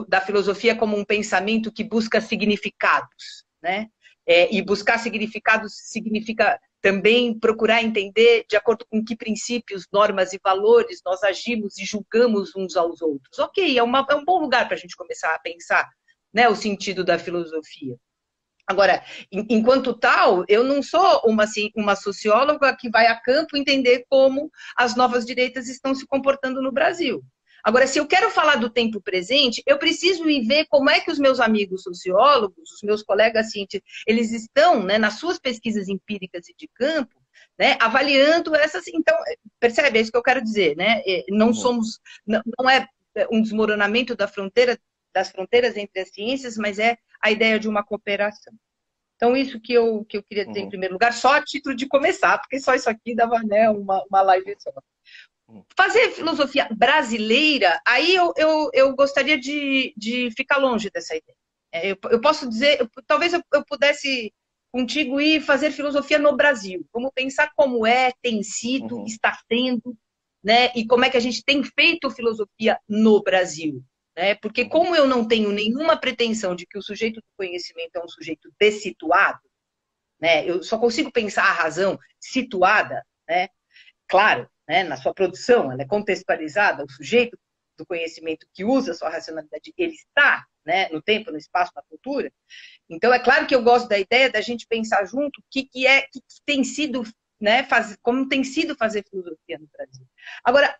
Da filosofia como um pensamento que busca significados, né? E buscar significados significa também procurar entender de acordo com que princípios, normas e valores nós agimos e julgamos uns aos outros. Ok, é um bom lugar para a gente começar a pensar, né, o sentido da filosofia. Agora, enquanto tal, eu não sou uma socióloga que vai a campo entender como as novas direitas estão se comportando no Brasil. Agora, se eu quero falar do tempo presente, eu preciso ir ver como é que os meus amigos sociólogos, os meus colegas cientistas, eles estão, né, nas suas pesquisas empíricas e de campo, né, avaliando essas... Então, percebe? É isso que eu quero dizer, né? Não é um desmoronamento das fronteiras entre as ciências, mas é a ideia de uma cooperação. Então, isso que eu queria dizer em primeiro lugar, só a título de começar, porque só isso aqui dava, né, uma live só. Fazer filosofia brasileira, aí eu gostaria de ficar longe dessa ideia. Eu posso dizer, talvez eu pudesse contigo ir fazer filosofia no Brasil. Vamos pensar como tem sido, está sendo, né? E como é que a gente tem feito filosofia no Brasil. Né? Porque como eu não tenho nenhuma pretensão de que o sujeito do conhecimento é um sujeito dessituado, né? Eu só consigo pensar a razão situada, né? Claro, né, na sua produção, ela é contextualizada, o sujeito do conhecimento que usa a sua racionalidade, ele está, né, no tempo, no espaço, na cultura. Então, é claro que eu gosto da ideia da gente pensar junto o que tem sido, né, como tem sido fazer filosofia no Brasil. Agora,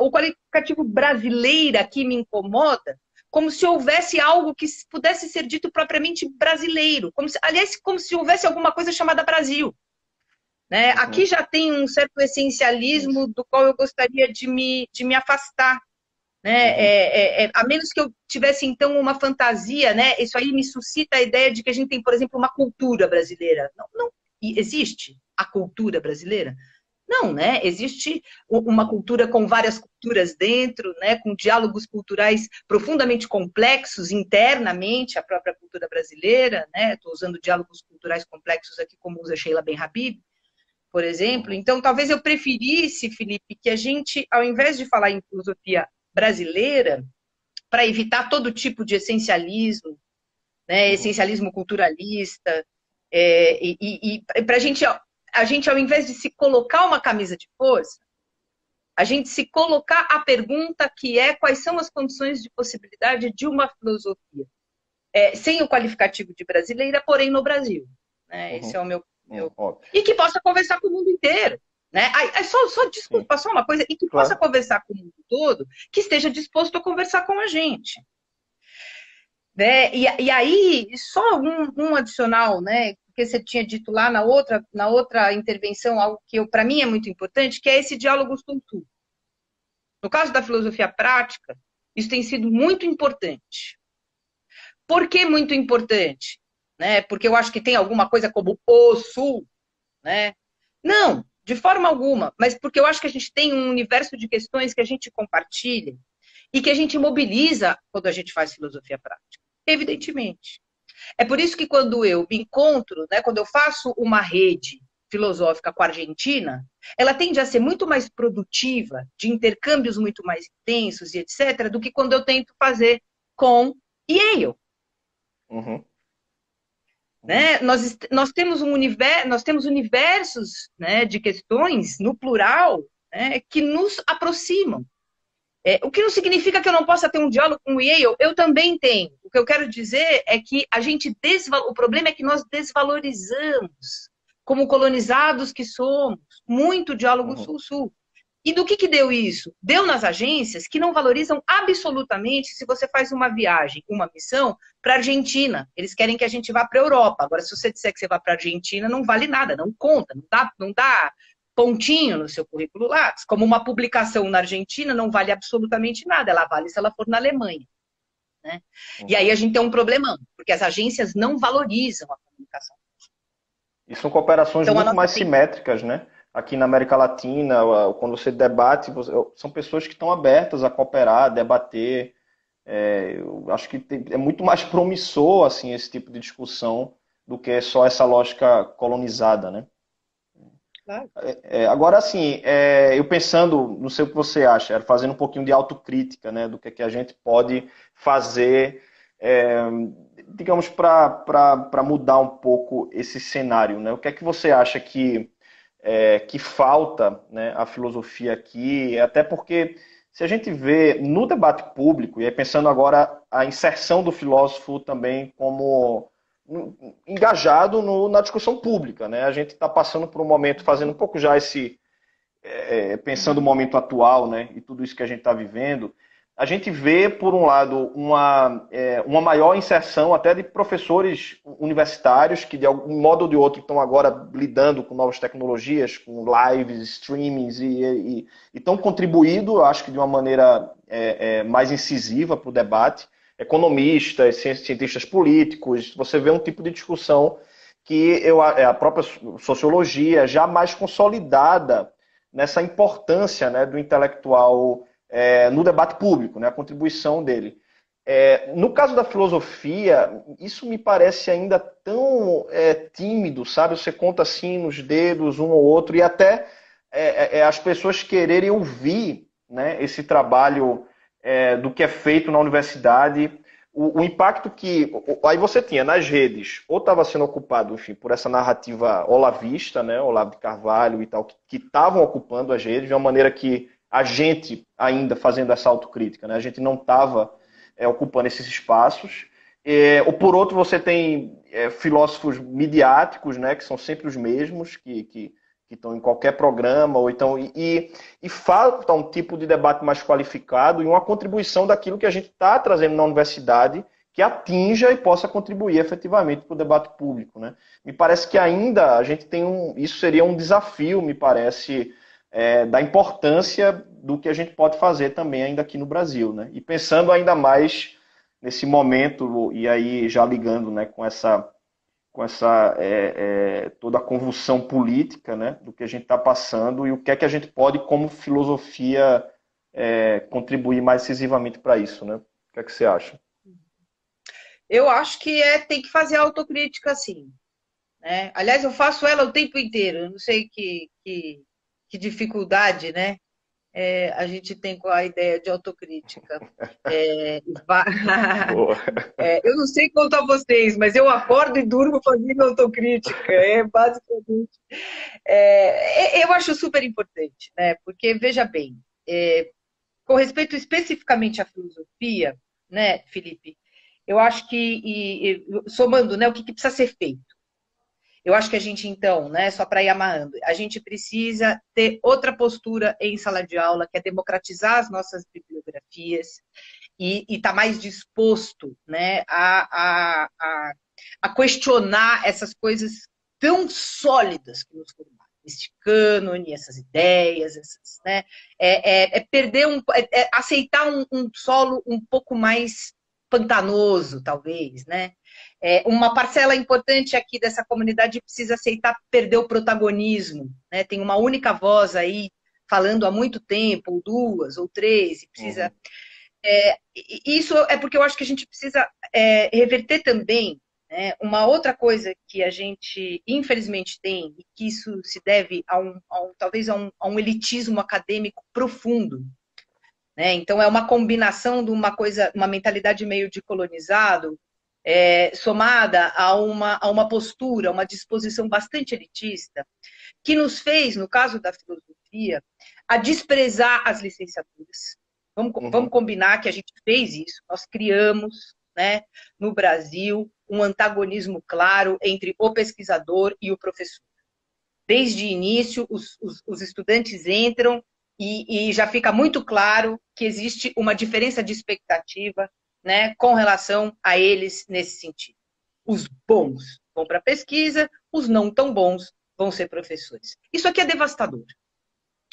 o qualificativo brasileira aqui me incomoda, como se houvesse algo que pudesse ser dito propriamente brasileiro, aliás, como se houvesse alguma coisa chamada Brasil. Né? Aqui já tem um certo essencialismo do qual eu gostaria de me afastar. Né? A menos que eu tivesse, então, uma fantasia, né? Isso aí me suscita a ideia de que a gente tem, por exemplo, uma cultura brasileira. Não existe a cultura brasileira? Não, né? Existe uma cultura com várias culturas dentro, né? Com diálogos culturais profundamente complexos internamente, a própria cultura brasileira, né? Estou usando diálogos culturais complexos aqui, como usa Sheila Ben-Habib, por exemplo. Então, talvez eu preferisse, Felipe, que a gente, ao invés de falar em filosofia brasileira, para evitar todo tipo de essencialismo, né, essencialismo culturalista, e para a gente, ao invés de se colocar uma camisa de força, a gente se colocar a pergunta que é quais são as condições de possibilidade de uma filosofia. sem o qualificativo de brasileira, porém no Brasil. Né? Esse é o meu... E que possa conversar com o mundo inteiro. Né? Desculpa, só uma coisa, e que possa conversar com o mundo todo, que esteja disposto a conversar com a gente. Né? E aí, só um adicional, né? Porque você tinha dito lá na outra intervenção, algo que para mim é muito importante, que é esse diálogo sul-sul. No caso da filosofia prática, isso tem sido muito importante. Por que muito importante? Né? Porque eu acho que tem alguma coisa como o sul, né? Não, de forma alguma, mas porque eu acho que a gente tem um universo de questões que a gente compartilha e que a gente mobiliza quando a gente faz filosofia prática, evidentemente. É por isso que quando eu me encontro, né, quando eu faço uma rede filosófica com a Argentina, ela tende a ser muito mais produtiva, de intercâmbios muito mais intensos e etc., do que quando eu tento fazer com Yale. Uhum. Né? Nós temos universos, né, de questões, no plural, né, que nos aproximam. O que não significa que eu não possa ter um diálogo com o Yale, eu também tenho. O que eu quero dizer é que o problema é que nós desvalorizamos, como colonizados que somos, muito diálogo sul-sul. E do que deu isso? Deu nas agências que não valorizam absolutamente se você faz uma viagem, uma missão para a Argentina. Eles querem que a gente vá para a Europa. Agora, se você disser que você vai para a Argentina, não vale nada, não conta, não dá pontinho no seu currículo lá. Como uma publicação na Argentina não vale absolutamente nada, ela vale se ela for na Alemanha. Né? E aí a gente tem um problemão, porque as agências não valorizam a comunicação. E são cooperações muito mais simétricas, né? Aqui na América Latina, quando você debate, são pessoas que estão abertas a cooperar, debater. Eu acho que é muito mais promissor assim, esse tipo de discussão do que só essa lógica colonizada, né? Claro. Agora, assim, eu pensando, não sei o que você acha, fazendo um pouquinho de autocrítica, né, do que a gente pode fazer, digamos, para mudar um pouco esse cenário, né? O que é que você acha que falta, né, a filosofia aqui? Até porque, se a gente vê no debate público, e aí pensando agora a inserção do filósofo também como engajado na discussão pública, né? A gente está passando por um momento, fazendo um pouco já pensando no momento atual, né? E tudo isso que a gente está vivendo, a gente vê, por um lado, uma maior inserção até de professores universitários que, de algum modo ou de outro, estão agora lidando com novas tecnologias, com lives, streamings, e estão contribuindo, acho que de uma maneira mais incisiva para o debate. Economistas, cientistas políticos, você vê um tipo de discussão que a própria sociologia já mais consolidada nessa importância, né, do intelectual no debate público, né, a contribuição dele. No caso da filosofia, isso me parece ainda tão tímido, sabe? Você conta assim nos dedos um ou outro, e até as pessoas quererem ouvir, né, esse trabalho do que é feito na universidade, o impacto que aí você tinha nas redes, ou estava sendo ocupado, enfim, por essa narrativa olavista, né, Olavo de Carvalho e tal, que estavam ocupando as redes de uma maneira que a gente ainda fazendo essa autocrítica, né, a gente não estava ocupando esses espaços. Ou por outro, você tem filósofos midiáticos, né, que são sempre os mesmos, que estão em qualquer programa, ou então, e falta um tipo de debate mais qualificado e uma contribuição daquilo que a gente está trazendo na universidade que atinja e possa contribuir efetivamente para o debate público, né? Me parece que ainda a gente tem isso seria um desafio, me parece, da importância do que a gente pode fazer também ainda aqui no Brasil, né? E pensando ainda mais nesse momento, e aí já ligando, né, com essa toda a convulsão política, né, do que a gente está passando e o que é que a gente pode, como filosofia, contribuir mais decisivamente para isso, né? O que é que você acha? Eu acho que tem que fazer autocrítica, sim. Né? Aliás, eu faço ela o tempo inteiro. Eu não sei que dificuldade, né? A gente tem com a ideia de autocrítica. Eu não sei quanto a vocês, mas eu acordo e durmo fazendo autocrítica. Basicamente. Eu acho super importante, né? Porque, veja bem, com respeito especificamente à filosofia, né, Felipe? Eu acho que, somando, né, o que precisa ser feito? Eu acho que a gente, então, né, só para ir amarrando, a gente precisa ter outra postura em sala de aula, que é democratizar as nossas bibliografias e estar mais disposto, né, a questionar essas coisas tão sólidas que nos formaram. Esse cânone, essas ideias, essas, né? Perder aceitar um solo um pouco mais pantanoso, talvez, né? Uma parcela importante aqui dessa comunidade precisa aceitar perder o protagonismo, né? Tem uma única voz aí falando há muito tempo, ou duas, ou três, e precisa. Isso é porque eu acho que a gente precisa reverter também, né, uma outra coisa que a gente, infelizmente, tem, e que isso se deve talvez a um elitismo acadêmico profundo. Né? Então, é uma combinação de uma coisa, uma mentalidade meio de colonizado, somada a uma postura, uma disposição bastante elitista, que nos fez, no caso da filosofia, a desprezar as licenciaturas. Vamos combinar que a gente fez isso, nós criamos, né, no Brasil, um antagonismo claro entre o pesquisador e o professor. Desde o início, os estudantes entram e já fica muito claro que existe uma diferença de expectativa, né, com relação a eles nesse sentido. Os bons vão para a pesquisa, os não tão bons vão ser professores. Isso aqui é devastador.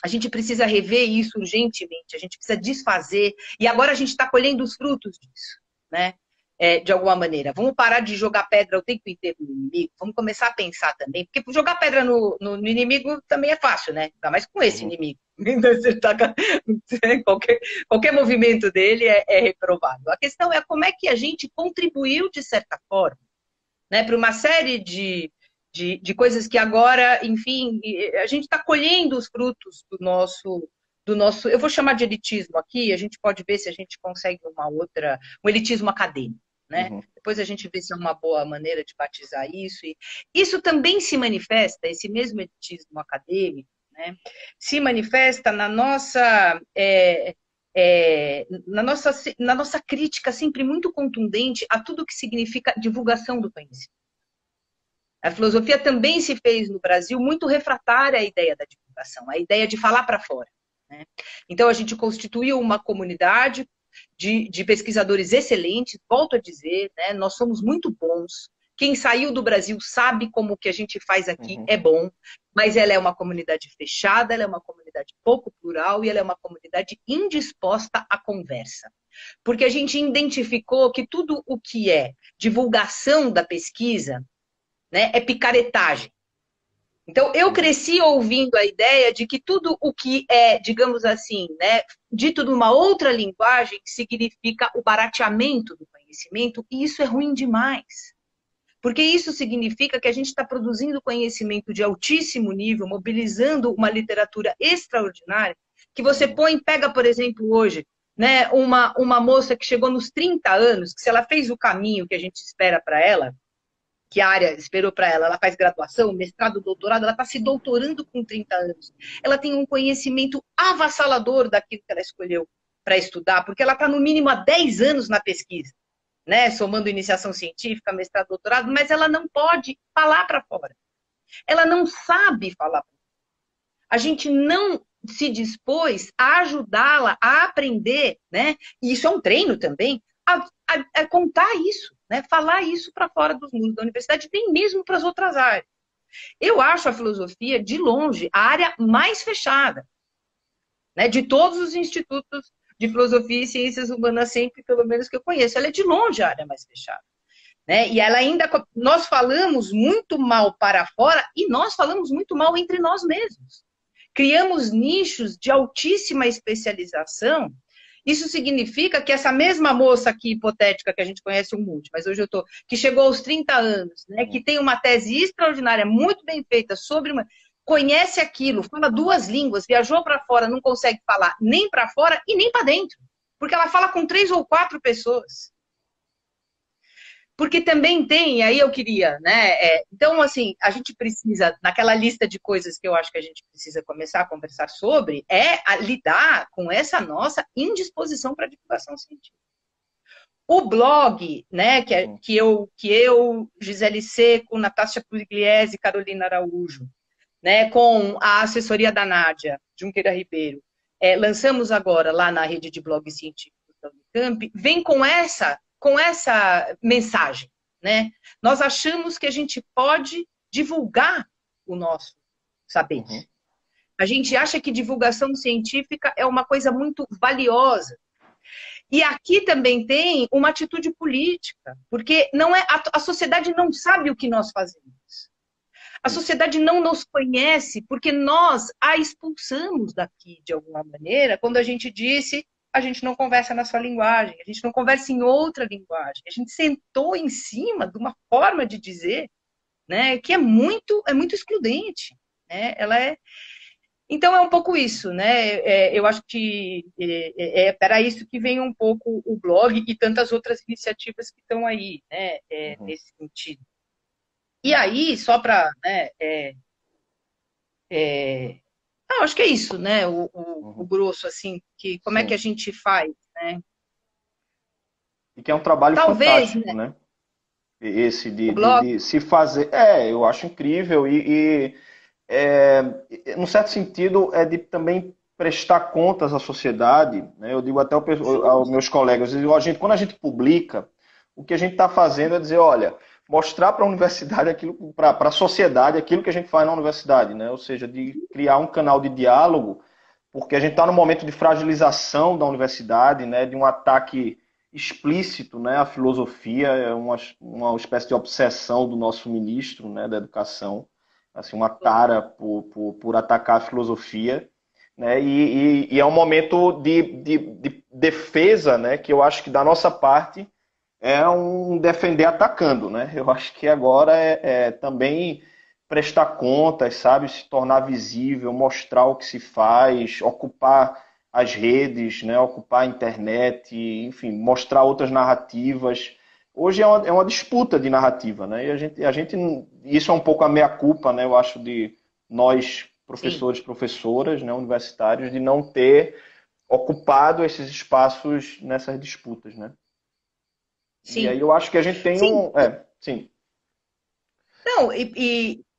A gente precisa rever isso urgentemente, a gente precisa desfazer, e agora a gente está colhendo os frutos disso, né? De alguma maneira. Vamos parar de jogar pedra o tempo inteiro no inimigo, vamos começar a pensar também, porque jogar pedra no inimigo também é fácil, né? Ainda mais com esse inimigo. Qualquer movimento dele é reprovável. A questão é como é que a gente contribuiu, de certa forma, né, para uma série de coisas que agora, enfim, a gente está colhendo os frutos do nosso, eu vou chamar de elitismo aqui, a gente pode ver se a gente consegue um elitismo acadêmico, né? Depois a gente vê se é uma boa maneira de batizar isso. E isso também se manifesta, esse mesmo elitismo acadêmico, né, se manifesta na nossa na nossa crítica sempre muito contundente a tudo que significa divulgação do conhecimento. A filosofia também se fez no Brasil muito refratária à ideia da divulgação, à ideia de falar para fora. Né? Então, a gente constituiu uma comunidade de pesquisadores excelentes, volto a dizer, né? Nós somos muito bons. Quem saiu do Brasil sabe como o que a gente faz aqui é bom, mas ela é uma comunidade fechada, ela é uma comunidade pouco plural e ela é uma comunidade indisposta à conversa. Porque a gente identificou que tudo o que é divulgação da pesquisa, né, é picaretagem. Então, eu cresci ouvindo a ideia de que tudo o que é, digamos assim, né, dito numa outra linguagem, significa o barateamento do conhecimento, e isso é ruim demais. Porque isso significa que a gente está produzindo conhecimento de altíssimo nível, mobilizando uma literatura extraordinária, que você pega, por exemplo, hoje, né, uma moça que chegou nos 30 anos, que se ela fez o caminho que a gente espera para ela, que a área esperou para ela, ela faz graduação, mestrado, doutorado, ela está se doutorando com 30 anos. Ela tem um conhecimento avassalador daquilo que ela escolheu para estudar, porque ela está no mínimo há 10 anos na pesquisa, né? Somando iniciação científica, mestrado, doutorado, mas ela não pode falar para fora. Ela não sabe falar. A gente não se dispôs a ajudá-la a aprender, né? E isso é um treino também, a contar isso, né? Falar isso para fora dos muros da universidade, nem mesmo para as outras áreas. Eu acho a filosofia, de longe, a área mais fechada, né? De todos os institutos de filosofia e ciências humanas, sempre, pelo menos que eu conheço. Ela é de longe a área mais fechada. Né? E ela ainda, nós falamos muito mal para fora e nós falamos muito mal entre nós mesmos. Criamos nichos de altíssima especialização. Isso significa que essa mesma moça aqui, hipotética, que a gente conhece um monte, mas hoje que chegou aos 30 anos, né, que tem uma tese extraordinária, muito bem feita, conhece aquilo, fala duas línguas, viajou para fora, não consegue falar nem para fora e nem para dentro, porque ela fala com 3 ou 4 pessoas. Porque também tem, aí eu queria, né? Então, assim, a gente precisa, naquela lista de coisas que eu acho que a gente precisa começar a conversar sobre, lidar com essa nossa indisposição para a divulgação científica. O blog, né, que eu, Gisele Seco, Natasha Pugliese, Carolina Araújo, né, com a assessoria da Nádia Junqueira Ribeiro, lançamos agora lá na rede de blogs científicos da Unicamp, vem com essa mensagem, né? Nós achamos que a gente pode divulgar o nosso saber. Uhum. A gente acha que divulgação científica é uma coisa muito valiosa. E aqui também tem uma atitude política, porque não é a sociedade não sabe o que nós fazemos. A sociedade não nos conhece porque nós a expulsamos daqui de alguma maneira, quando a gente disse a gente não conversa na sua linguagem, a gente não conversa em outra linguagem. A gente sentou em cima de uma forma de dizer, né, que é muito excludente, né? Ela é. Então é um pouco isso, né? Eu acho que para isso que vem um pouco o blog e tantas outras iniciativas que estão aí, né? Nesse sentido. E aí, só para, né, acho que é isso, né? O grosso, assim, que como é que a gente faz, né? E que é um trabalho Talvez, fantástico, né? né? Esse O blog, de se fazer. Eu acho incrível. No certo sentido, é de também prestar contas à sociedade. Né? Eu digo até aos meus colegas, eu digo, quando a gente publica, o que a gente está fazendo é dizer, olha, mostrar para a universidade aquilo, para a sociedade aquilo que a gente faz na universidade, né? Ou seja, de criar um canal de diálogo, porque a gente está num momento de fragilização da universidade, né? De um ataque explícito, né? À filosofia, é uma espécie de obsessão do nosso ministro, né? Da educação, assim, uma tara por atacar a filosofia, né? E é um momento de defesa, né? Que eu acho que da nossa parte é um defender atacando, né? Eu acho que agora também prestar contas, sabe? Se tornar visível, mostrar o que se faz, ocupar as redes, né? Ocupar a internet, enfim, mostrar outras narrativas. Hoje é uma disputa de narrativa, né? E isso é um pouco a meia-culpa, né? Eu acho de nós, sim, professores, professoras, né? Universitários, de não ter ocupado esses espaços nessas disputas, né? E aí sim, eu acho que a gente tem sim. sim. Não,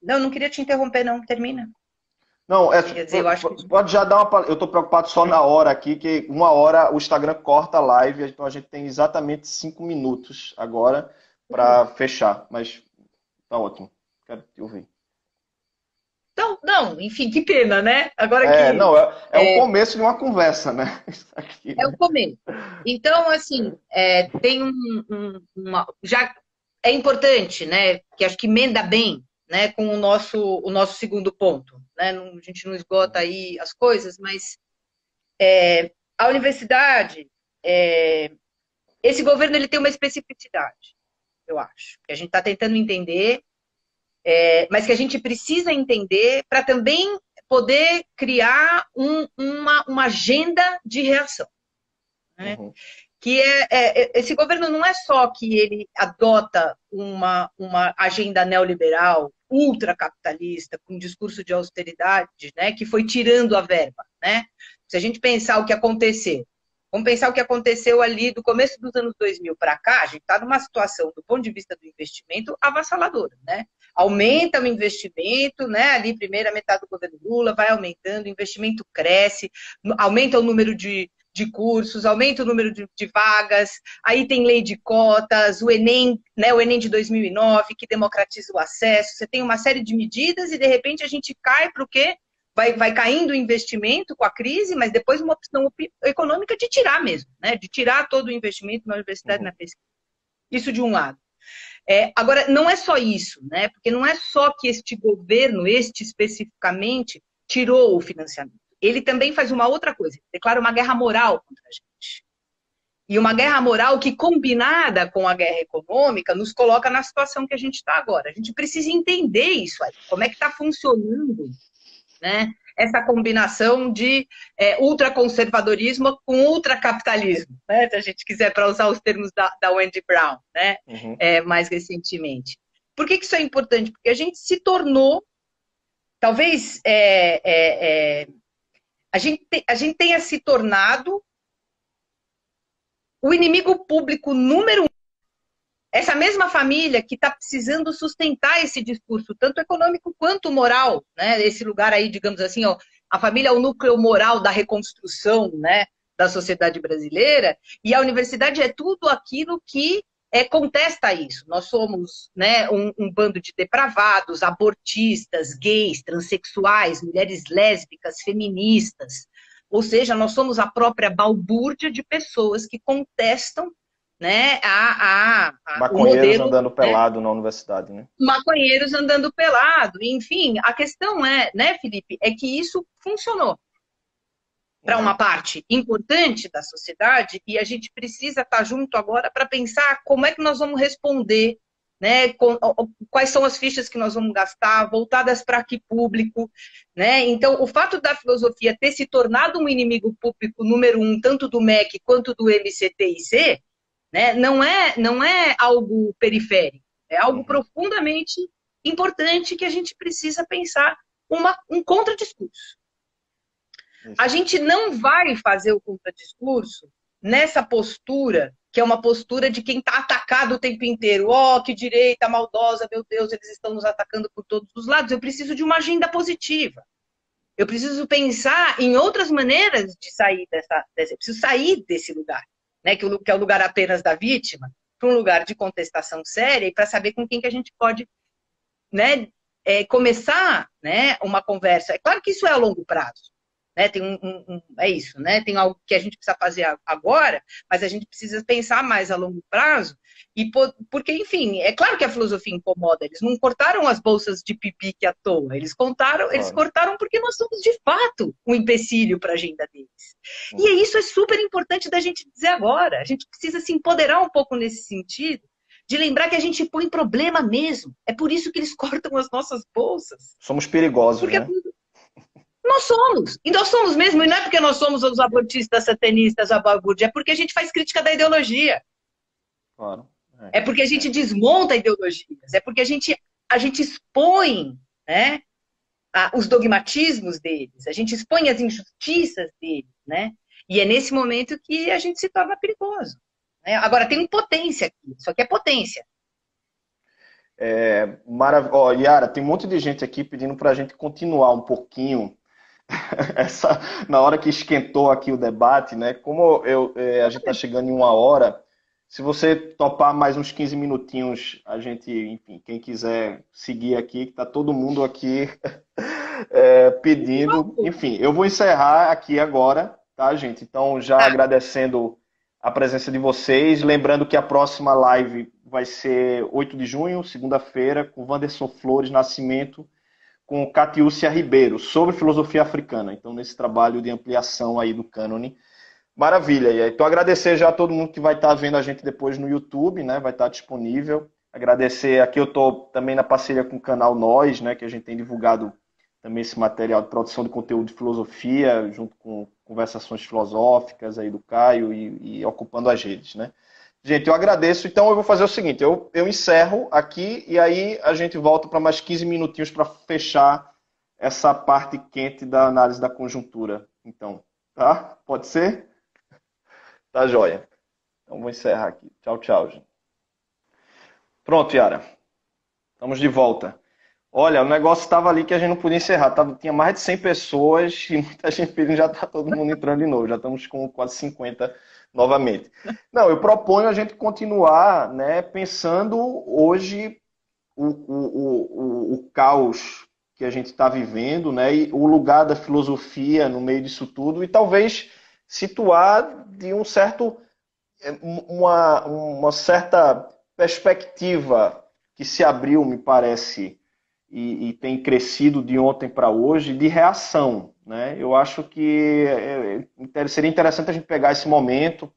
não, não queria te interromper, não. Termina. Não, Quer dizer, eu acho que pode já dar uma. Eu estou preocupado só na hora aqui, que uma hora o Instagram corta a live, então a gente tem exatamente 5 minutos agora para fechar. Mas tá ótimo. Quero te ouvir. Não, não, enfim, que pena, né? Agora que Não, é o começo de uma conversa, né? Isso aqui, é o né? começo. Então, assim, tem já é importante, né? Que acho que emenda bem, né? Com o nosso segundo ponto, né? A gente não esgota aí as coisas, mas a universidade, esse governo ele tem uma especificidade, eu acho, que a gente está tentando entender, mas que a gente precisa entender para também poder criar uma agenda de reação, né? Uhum, Que esse governo não é só que ele adota uma agenda neoliberal, ultracapitalista, com um discurso de austeridade, né, que foi tirando a verba. Né? Se a gente pensar o que aconteceu, vamos pensar o que aconteceu ali do começo dos anos 2000 para cá, a gente está numa situação, do ponto de vista do investimento, avassaladora. Né? uhum, Aumenta o investimento, né? Ali, primeira metade do governo Lula, vai aumentando, o investimento cresce, aumenta o número de cursos, aumenta o número de vagas, aí tem lei de cotas, o Enem, né, o Enem de 2009, que democratiza o acesso, você tem uma série de medidas e, de repente, a gente cai para o quê? Vai caindo o investimento com a crise, mas depois uma opção econômica de tirar mesmo, né, de tirar todo o investimento na universidade e uhum, na pesquisa. Isso de um lado. Agora, não é só isso, né, porque não é só que este governo, este especificamente, tirou o financiamento. Ele também faz uma outra coisa, declara uma guerra moral contra a gente. E uma uhum, guerra moral que, combinada com a guerra econômica, nos coloca na situação que a gente está agora. A gente precisa entender isso aí, como é que está funcionando, né, essa combinação de ultraconservadorismo com ultracapitalismo, né, se a gente quiser, para usar os termos da Wendy Brown, né, uhum, mais recentemente. Por que isso é importante? Porque a gente se tornou, talvez, a gente tenha se tornado o inimigo público número um, essa mesma família que está precisando sustentar esse discurso, tanto econômico quanto moral, né? Esse lugar aí, digamos assim, ó, a família é o núcleo moral da reconstrução, né, da sociedade brasileira, e a universidade é tudo aquilo que contesta isso. Nós somos, né, um bando de depravados, abortistas, gays, transexuais, mulheres lésbicas, feministas. Ou seja, nós somos a própria balbúrdia de pessoas que contestam, né, o Maconheiros modelo, andando né, pelado na universidade, né? maconheiros andando pelado. Enfim, a questão é, né, Felipe, é que isso funcionou para uma parte importante da sociedade e a gente precisa estar junto agora para pensar como é que nós vamos responder, né? Quais são as fichas que nós vamos gastar, voltadas para que público, né? Então, o fato da filosofia ter se tornado um inimigo público número um, tanto do MEC quanto do MCTIC, né? Não é algo periférico, é algo profundamente importante que a gente precisa pensar um contradiscurso. A gente não vai fazer o contradiscurso nessa postura, que é uma postura de quem está atacado o tempo inteiro. Oh, que direita maldosa, meu Deus, eles estão nos atacando por todos os lados. Eu preciso de uma agenda positiva. Eu preciso pensar em outras maneiras de sair eu preciso sair desse lugar, né? Que é o lugar apenas da vítima, para um lugar de contestação séria e para saber com quem que a gente pode, né, começar, né, uma conversa. É claro que isso é a longo prazo. Né, tem é isso, né? Tem algo que a gente precisa fazer agora, mas a gente precisa pensar mais a longo prazo, porque, enfim, é claro que a filosofia incomoda, eles não cortaram as bolsas de pipique à toa, eles cortaram porque nós somos, de fato, um empecilho para a agenda deles. E isso é super importante da gente dizer agora, a gente precisa se empoderar um pouco nesse sentido, de lembrar que a gente põe problema mesmo, é por isso que eles cortam as nossas bolsas. Somos perigosos, porque né? Nós somos. E nós somos mesmo. E não é porque nós somos os abortistas, satanistas, a balbúrdia. É porque a gente faz crítica da ideologia. Claro. É porque a gente desmonta ideologias. É porque a gente expõe, né, os dogmatismos deles. A gente expõe as injustiças deles, né? E é nesse momento que a gente se torna perigoso. Né? Agora, tem potência aqui. Isso aqui é potência. Yara, tem um monte de gente aqui pedindo para a gente continuar um pouquinho na hora que esquentou aqui o debate, né? Como a gente está chegando em 1 hora, se você topar mais uns 15 minutinhos, a gente, enfim, quem quiser seguir aqui, que está todo mundo aqui pedindo. Enfim, eu vou encerrar aqui agora, tá, gente? Então, já agradecendo a presença de vocês, lembrando que a próxima live vai ser 8 de junho, segunda-feira, com Wanderson Flores Nascimento, com Catiúcia Ribeiro, sobre filosofia africana. Então, nesse trabalho de ampliação aí do cânone. Maravilha. Então, agradecer já a todo mundo que vai estar vendo a gente depois no YouTube, né? Vai estar disponível. Agradecer, aqui eu estou também na parceria com o canal Nós, né? Que a gente tem divulgado também esse material de produção de conteúdo de filosofia, junto com conversações filosóficas aí do Caio e ocupando as redes, né? Gente, eu agradeço. Então, eu vou fazer o seguinte, eu encerro aqui e aí a gente volta para mais 15 minutinhos para fechar essa parte quente da análise da conjuntura. Então, tá? Pode ser? Tá joia. Então, vou encerrar aqui. Tchau, tchau, gente. Pronto, Yara. Estamos de volta. Olha, o negócio estava ali que a gente não podia encerrar. Tinha mais de 100 pessoas e muita gente pedindo, já está todo mundo entrando de novo. Já estamos com quase 50 novamente. Não, eu proponho a gente continuar, né, pensando hoje o caos que a gente está vivendo, né, e o lugar da filosofia no meio disso tudo e talvez situar de uma certa perspectiva que se abriu, me parece, e tem crescido de ontem para hoje, de reação. Né? Eu acho que seria interessante a gente pegar esse momento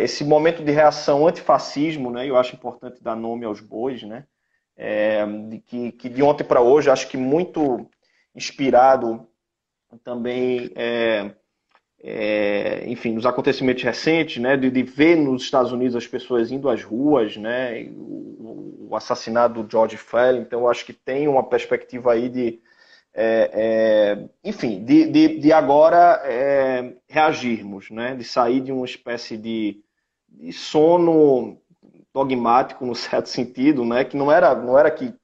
esse momento de reação antifascismo, né? Eu acho importante dar nome aos bois, né? Que de ontem para hoje, acho que muito inspirado também, enfim, nos acontecimentos recentes, né? De ver nos Estados Unidos as pessoas indo às ruas, né? O assassinato do George Floyd. Então, eu acho que tem uma perspectiva aí enfim, de agora reagirmos, né? De sair de uma espécie de sono dogmático, no certo sentido, né? Que não era que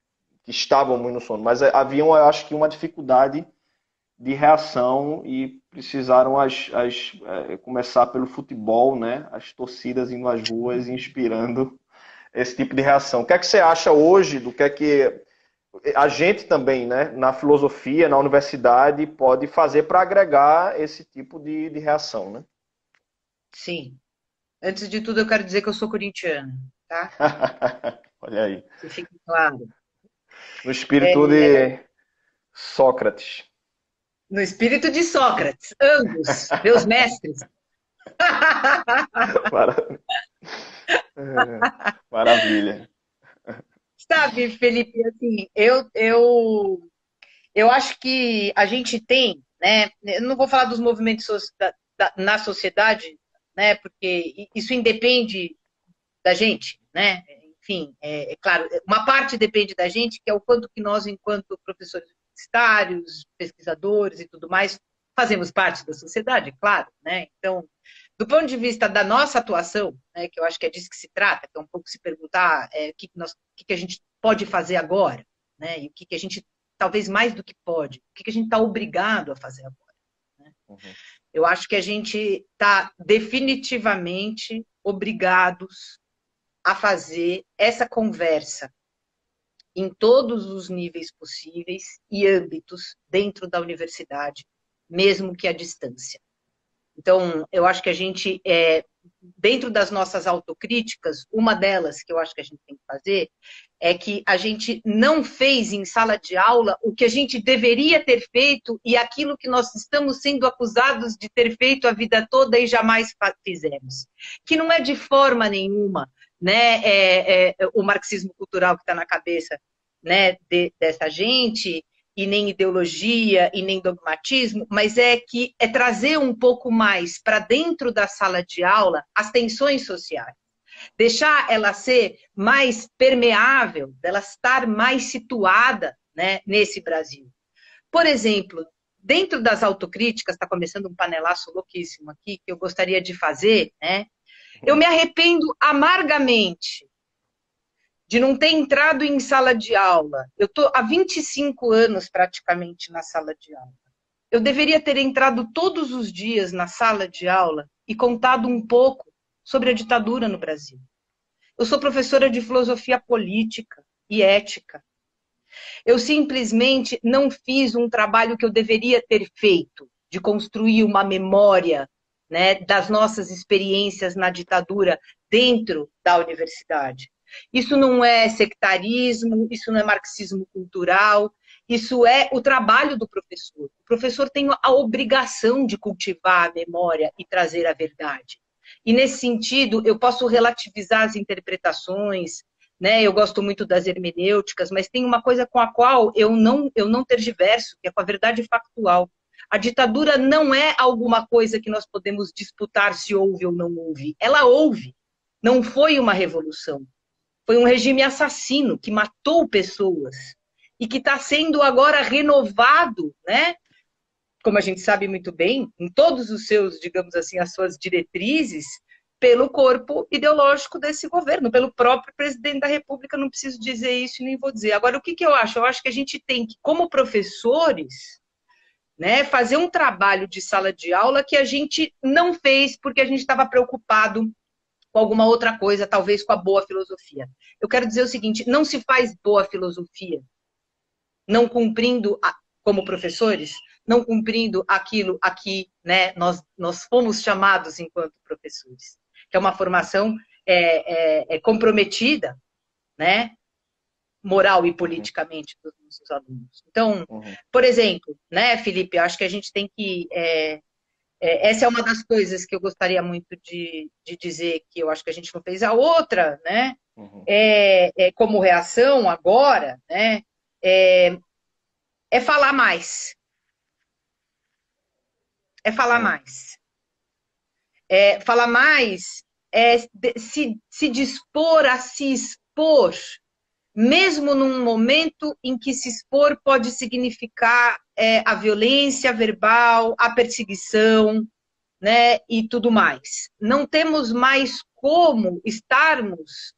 estávamos no sono, mas havia, eu acho que, uma dificuldade de reação e precisaram começar pelo futebol, né? As torcidas indo às ruas e inspirando esse tipo de reação. O que é que você acha hoje do que é que a gente também, né, na filosofia, na universidade, pode fazer para agregar esse tipo de reação, né? Sim. Antes de tudo, eu quero dizer que eu sou corintiana, tá? Olha aí. Que fique claro. No espírito de Sócrates. No espírito de Sócrates, ambos, meus mestres. Mara- Maravilha. Sabe, Felipe, assim, eu acho que a gente tem, né? Eu não vou falar dos movimentos na sociedade, né? Porque isso independe da gente, né? Enfim, é claro, uma parte depende da gente, que é o quanto que nós, enquanto professores universitários, pesquisadores e tudo mais, fazemos parte da sociedade, claro, né? Então, do ponto de vista da nossa atuação, né, que eu acho que é disso que se trata, que é um pouco se perguntar o que a gente pode fazer agora, né? E o que a gente, talvez mais do que pode, o que a gente está obrigado a fazer agora. Né? Uhum. Eu acho que a gente está definitivamente obrigados a fazer essa conversa em todos os níveis possíveis e âmbitos dentro da universidade, mesmo que à distância. Então, eu acho que a gente, dentro das nossas autocríticas, uma delas que eu acho que a gente tem que fazer é que a gente não fez em sala de aula o que a gente deveria ter feito e aquilo que nós estamos sendo acusados de ter feito a vida toda e jamais fizemos. Que não é de forma nenhuma, né, o marxismo cultural que está na cabeça, né, dessa gente, e nem ideologia e nem dogmatismo, mas é trazer um pouco mais para dentro da sala de aula as tensões sociais, deixar ela ser mais permeável, dela estar mais situada, né, nesse Brasil. Por exemplo, dentro das autocríticas, está começando um panelaço louquíssimo aqui que eu gostaria de fazer, né? Eu me arrependo amargamente de não ter entrado em sala de aula. Eu estou há 25 anos praticamente na sala de aula. Eu deveria ter entrado todos os dias na sala de aula e contado um pouco sobre a ditadura no Brasil. Eu sou professora de filosofia política e ética. Eu simplesmente não fiz um trabalho que eu deveria ter feito, de construir uma memória, né, das nossas experiências na ditadura dentro da universidade. Isso não é sectarismo, isso não é marxismo cultural, isso é o trabalho do professor. O professor tem a obrigação de cultivar a memória e trazer a verdade. E nesse sentido, eu posso relativizar as interpretações, né? Eu gosto muito das hermenêuticas, mas tem uma coisa com a qual eu não tergiverso, que é com a verdade factual. A ditadura não é alguma coisa que nós podemos disputar se houve ou não houve. Ela houve. Não foi uma revolução. Foi um regime assassino que matou pessoas e que está sendo agora renovado, né? Como a gente sabe muito bem, em todos os seus, digamos assim, as suas diretrizes, pelo corpo ideológico desse governo, pelo próprio presidente da República, não preciso dizer isso e nem vou dizer. Agora, o que eu acho? Eu acho que a gente tem que, como professores, né, fazer um trabalho de sala de aula que a gente não fez porque a gente estava preocupado com alguma outra coisa, talvez com a boa filosofia. Eu quero dizer o seguinte, não se faz boa filosofia não cumprindo, como professores, não cumprindo aquilo a que, né, nós fomos chamados enquanto professores, que é uma formação comprometida, né, moral e Uhum. politicamente dos nossos alunos. Então, Uhum. por exemplo, né, Felipe, eu acho que a gente tem que essa é uma das coisas que eu gostaria muito de dizer que eu acho que a gente não fez. A outra, né, Uhum. como reação agora, né, é falar mais. É falar Uhum. mais. Falar mais é se dispor a se expor mesmo num momento em que se expor pode significar a violência verbal, a perseguição, né, e tudo mais. Não temos mais como estarmos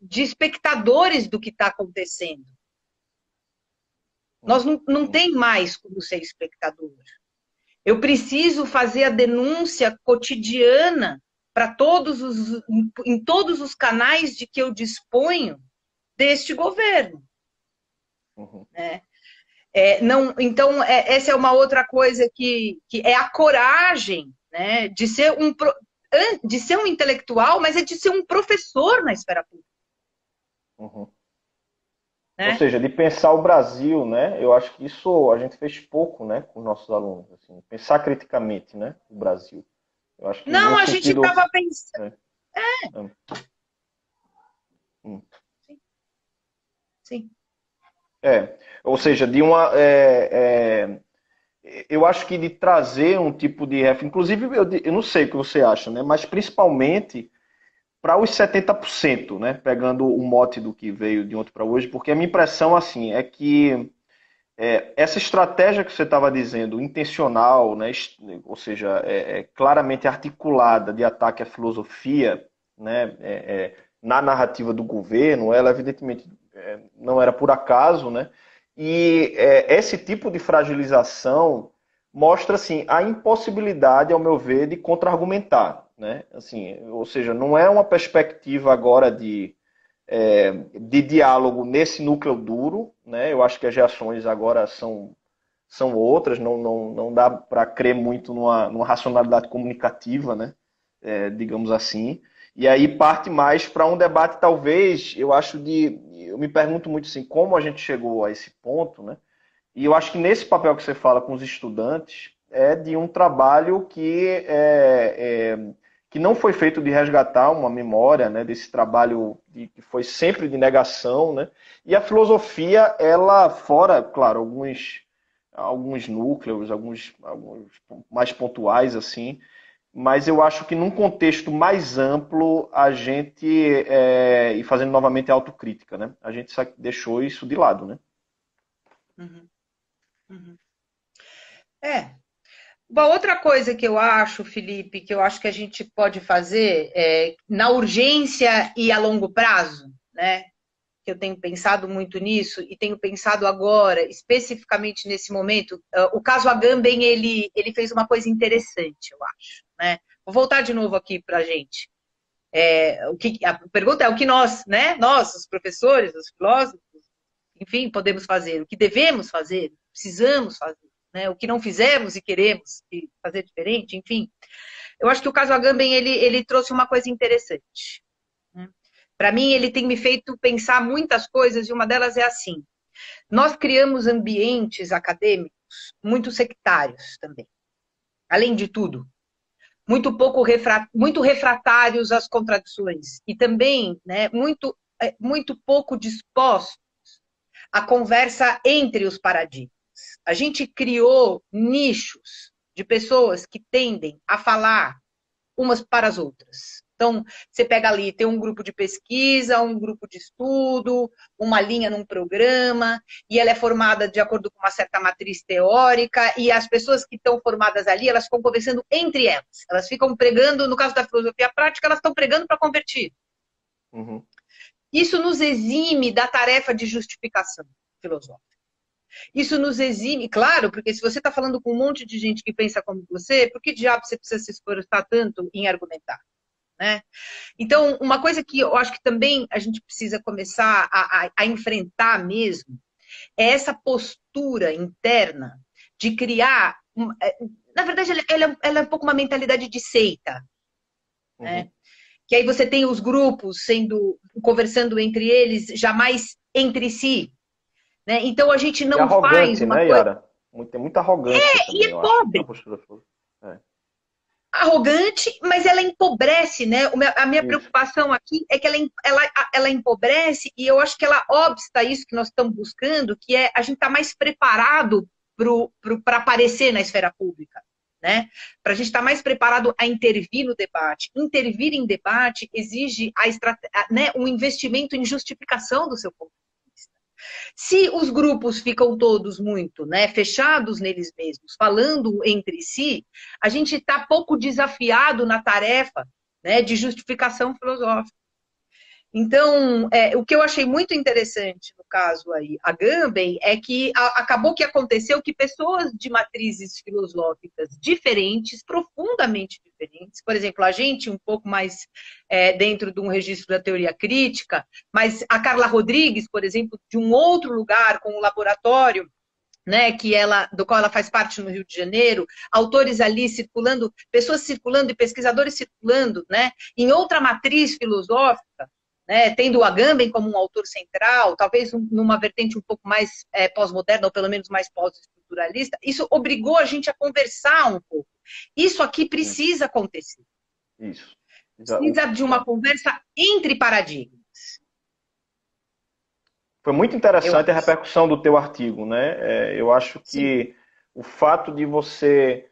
de espectadores do que está acontecendo. Nós não tem mais como ser espectador. Eu preciso fazer a denúncia cotidiana em todos os canais de que eu disponho deste governo. Uhum. Né? Então, essa é uma outra coisa que é a coragem, né, de ser um intelectual, mas é de ser um professor na esfera pública. Uhum. Né? Ou seja, de pensar o Brasil, né? Eu acho que isso a gente fez pouco, né, com os nossos alunos. Assim, pensar criticamente, né, o Brasil. Eu acho que Não, no a gente sentido... estava pensando. Hum. Sim. Ou seja, eu acho que de trazer um tipo de... Inclusive, eu não sei o que você acha, né? Mas principalmente para os 70%, né? Pegando o mote do que veio de ontem para hoje, porque a minha impressão assim, é que essa estratégia que você estava dizendo, intencional, né? Ou seja, claramente articulada de ataque à filosofia, né? Na narrativa do governo, ela evidentemente não era por acaso, né? E esse tipo de fragilização mostra assim a impossibilidade, ao meu ver, de contra-argumentar, né? Assim, ou seja, não é uma perspectiva agora de diálogo nesse núcleo duro, né? Eu acho que as reações agora são outras, não dá para crer muito numa racionalidade comunicativa, né? Digamos assim. E aí parte mais para um debate, talvez, eu me pergunto muito assim, como a gente chegou a esse ponto, né? E eu acho que nesse papel que você fala com os estudantes, é de um trabalho que não foi feito de resgatar uma memória, né, desse trabalho que foi sempre de negação, né? E a filosofia, ela, fora, claro, alguns núcleos, alguns mais pontuais, assim, mas eu acho que num contexto mais amplo, a gente, e fazendo novamente a autocrítica, né? A gente deixou isso de lado, né? Uhum. Uhum. Uma outra coisa que eu acho, Felipe, que eu acho que a gente pode fazer na urgência e a longo prazo, né? Que eu tenho pensado muito nisso e tenho pensado agora, especificamente nesse momento. O caso Agamben, ele fez uma coisa interessante, eu acho, né? Vou voltar de novo aqui para a gente. A pergunta é o que nós, né? Nós, os professores, os filósofos, enfim, podemos fazer, o que devemos fazer, precisamos fazer, né? O que não fizemos e queremos fazer diferente, enfim. Eu acho que o caso Agamben, ele trouxe uma coisa interessante. Né? Para mim, ele tem me feito pensar muitas coisas, e uma delas é assim: nós criamos ambientes acadêmicos muito sectários também, além de tudo, muito refratários às contradições, e também, né, muito pouco dispostos à conversa entre os paradigmas. A gente criou nichos de pessoas que tendem a falar umas para as outras. Então, você pega ali, tem um grupo de pesquisa, um grupo de estudo, uma linha num programa, e ela é formada de acordo com uma certa matriz teórica, e as pessoas que estão formadas ali, elas ficam conversando entre elas. Elas ficam pregando, no caso da filosofia prática, elas estão pregando para convertir. Uhum. Isso nos exime da tarefa de justificação filosófica. Isso nos exime, claro, porque se você está falando com um monte de gente que pensa como você, por que diabo você precisa se esforçar tanto em argumentar? Né? Então, uma coisa que eu acho que também a gente precisa começar a enfrentar mesmo é essa postura interna de criar. Na verdade, ela é um pouco uma mentalidade de seita. Uhum. Né? Que aí você tem os grupos conversando entre eles, jamais entre si. Né? Então a gente não faz arrogante, uma né, coisa. Yara? Tem muita arrogância E também, é eu acho, na pobre. postura. Arrogante, mas ela empobrece, né? A minha Isso. preocupação aqui é que ela empobrece, e eu acho que ela obsta isso que nós estamos buscando, que é a gente estar mais preparado para aparecer na esfera pública. Né? Para a gente estar mais preparado a intervir no debate. Intervir em debate exige um investimento em justificação do seu ponto Se os grupos ficam todos muito, né, fechados neles mesmos, falando entre si, a gente está pouco desafiado na tarefa, né, de justificação filosófica. Então, o que eu achei muito interessante no caso aí, a Agamben, é que acabou que aconteceu que pessoas de matrizes filosóficas diferentes, profundamente diferentes, por exemplo, a gente um pouco mais dentro de um registro da teoria crítica, mas a Carla Rodrigues, por exemplo, de um outro lugar, com um laboratório, né, do qual ela faz parte no Rio de Janeiro, autores ali circulando, pessoas circulando e pesquisadores circulando, né, em outra matriz filosófica, né, tendo o Agamben como um autor central, talvez numa vertente um pouco mais pós-moderna, ou pelo menos mais pós-estruturalista, isso obrigou a gente a conversar um pouco. Isso aqui precisa acontecer. Isso. Precisa de uma conversa entre paradigmas. Foi muito interessante a repercussão do teu artigo, né? Eu acho que Sim. o fato de você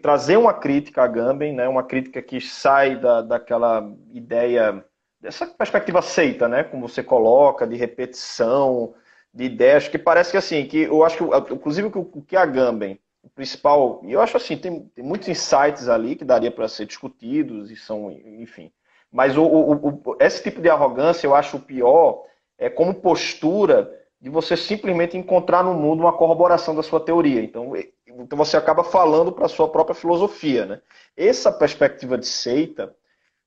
trazer uma crítica a Agamben, né? Uma crítica que sai daquela ideia, dessa perspectiva aceita, né? Como você coloca, de repetição, de ideias, que parece que assim, que eu acho que, inclusive, o que a Agamben, o principal, e eu acho assim, tem muitos insights ali que daria para ser discutidos, e são, enfim. Mas esse tipo de arrogância eu acho o pior como postura de você simplesmente encontrar no mundo uma corroboração da sua teoria. Então você acaba falando para a sua própria filosofia, né? Essa perspectiva de seita,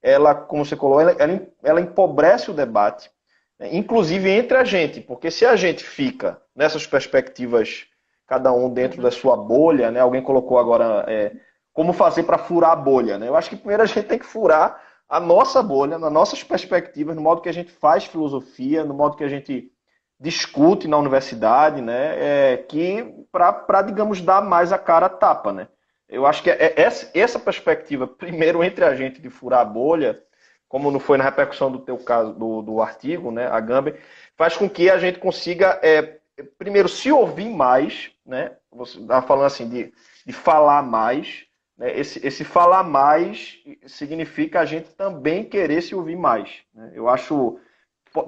ela, como você colocou, ela empobrece o debate, né? Inclusive entre a gente, porque se a gente fica nessas perspectivas, cada um dentro da sua bolha, né? Alguém colocou agora como fazer para furar a bolha, né? Eu acho que primeiro a gente tem que furar a nossa bolha, nas nossas perspectivas, no modo que a gente faz filosofia, no modo que a gente discute na universidade, né? Que para, digamos, dar mais a cara a tapa, né? Eu acho que essa perspectiva, primeiro entre a gente de furar a bolha, como não foi na repercussão do teu caso, do artigo, né, a Agamben, faz com que a gente consiga, primeiro, se ouvir mais, né? Você estava falando assim, de falar mais, né? Esse falar mais significa a gente também querer se ouvir mais, né? Eu acho,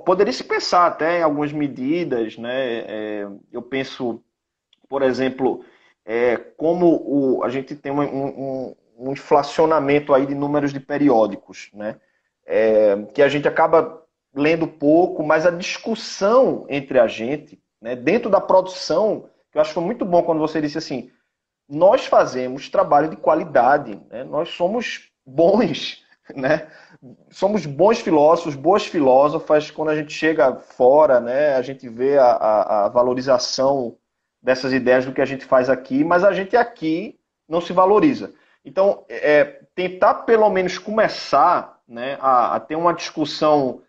poderia se pensar até em algumas medidas, né? Eu penso, por exemplo, como a gente tem um inflacionamento aí de números de periódicos, né? Que a gente acaba lendo pouco, mas a discussão entre a gente, né, dentro da produção, que eu acho que foi muito bom quando você disse assim, nós fazemos trabalho de qualidade, né? Nós somos bons, né? Somos bons filósofos, boas filósofas. Quando a gente chega fora, né, a gente vê a valorização dessas ideias do que a gente faz aqui, mas a gente aqui não se valoriza. Então, tentar pelo menos começar, né, a ter uma discussão,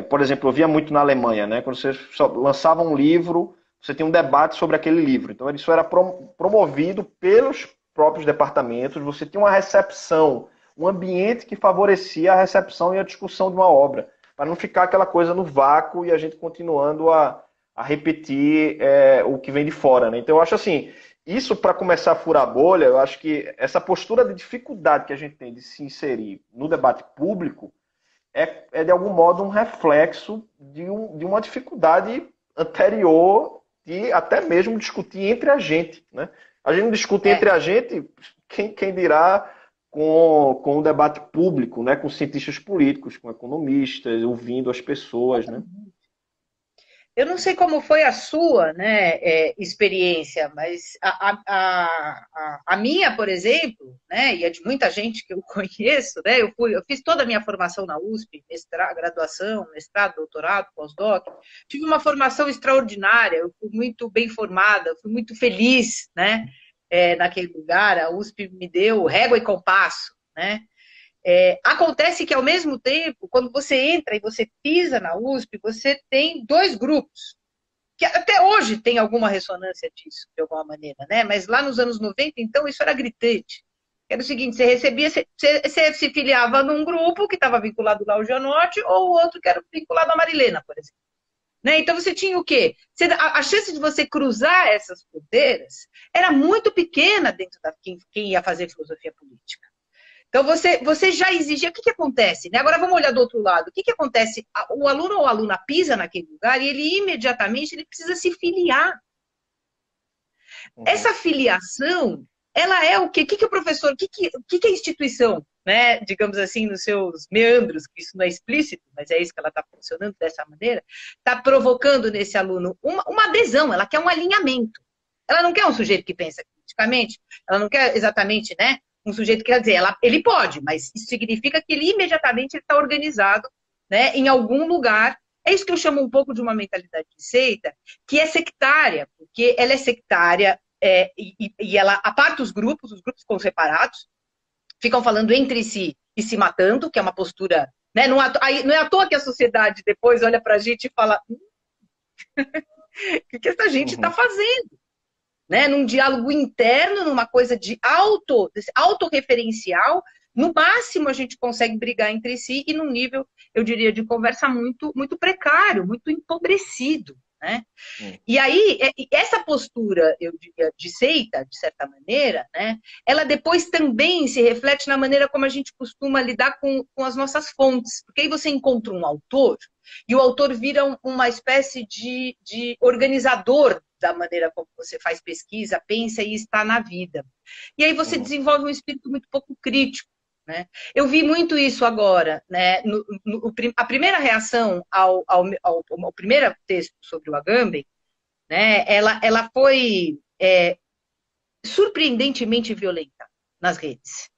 por exemplo, eu via muito na Alemanha, né, quando você lançava um livro, você tinha um debate sobre aquele livro. Então, isso era promovido pelos próprios departamentos, você tinha uma recepção, um ambiente que favorecia a recepção e a discussão de uma obra, para não ficar aquela coisa no vácuo e a gente continuando a repetir o que vem de fora, né? Então eu acho assim, isso para começar a furar a bolha, eu acho que essa postura de dificuldade que a gente tem de se inserir no debate público é de algum modo um reflexo de uma dificuldade anterior de até mesmo discutir entre a gente, né? A gente não discute entre a gente, quem dirá com o debate público, né? Com cientistas políticos, com economistas, ouvindo as pessoas, né? Eu não sei como foi a sua, né, experiência, mas a minha, por exemplo, né, e a de muita gente que eu conheço, né, eu fiz toda a minha formação na USP, graduação, mestrado, doutorado, pós-doc, tive uma formação extraordinária, eu fui muito bem formada, fui muito feliz, né, naquele lugar, a USP me deu régua e compasso, né. Acontece que, ao mesmo tempo, quando você entra e você pisa na USP, você tem dois grupos, que até hoje tem alguma ressonância disso, de alguma maneira, né? Mas lá nos anos 90, então, isso era gritante. Era o seguinte, você se filiava num grupo que estava vinculado lá ao Gianotti, ou o outro que era vinculado à Marilena, por exemplo. Né? Então, você tinha o quê? A chance de você cruzar essas fronteiras era muito pequena dentro da quem ia fazer filosofia política. Então, você já exigia. O que acontece? Né? Agora, vamos olhar do outro lado. O que acontece? O aluno ou a aluna pisa naquele lugar e ele imediatamente ele precisa se filiar. Uhum. Essa filiação, ela é o quê? O que o professor, o que a instituição, né, digamos assim, nos seus meandros, que isso não é explícito, mas é isso que ela está funcionando dessa maneira, está provocando nesse aluno uma adesão, ela quer um alinhamento. Ela não quer um sujeito que pensa criticamente, ela não quer exatamente, né, um sujeito que quer dizer, ele pode, mas isso significa que ele imediatamente está organizado, né, em algum lugar. É isso que eu chamo um pouco de uma mentalidade de seita, que é sectária, porque ela é sectária, e ela aparta os grupos ficam separados, ficam falando entre si e se matando, que é uma postura, né? Não é à toa que a sociedade depois olha para a gente e fala: o que essa gente está Uhum. fazendo? Né? Num diálogo interno, numa coisa de autorreferencial, no máximo a gente consegue brigar entre si e num nível, eu diria, de conversa muito, muito precário, muito empobrecido. Né? Uhum. E aí, essa postura, eu diria, de seita, de certa maneira, né, ela depois também se reflete na maneira como a gente costuma lidar com as nossas fontes. Porque aí você encontra um autor, e o autor vira uma espécie de organizador da maneira como você faz pesquisa, pensa e está na vida. E aí você Uhum. desenvolve um espírito muito pouco crítico. Né? Eu vi muito isso agora, né? A primeira reação ao primeiro texto sobre o Agamben, né? Ela foi surpreendentemente violenta nas redes.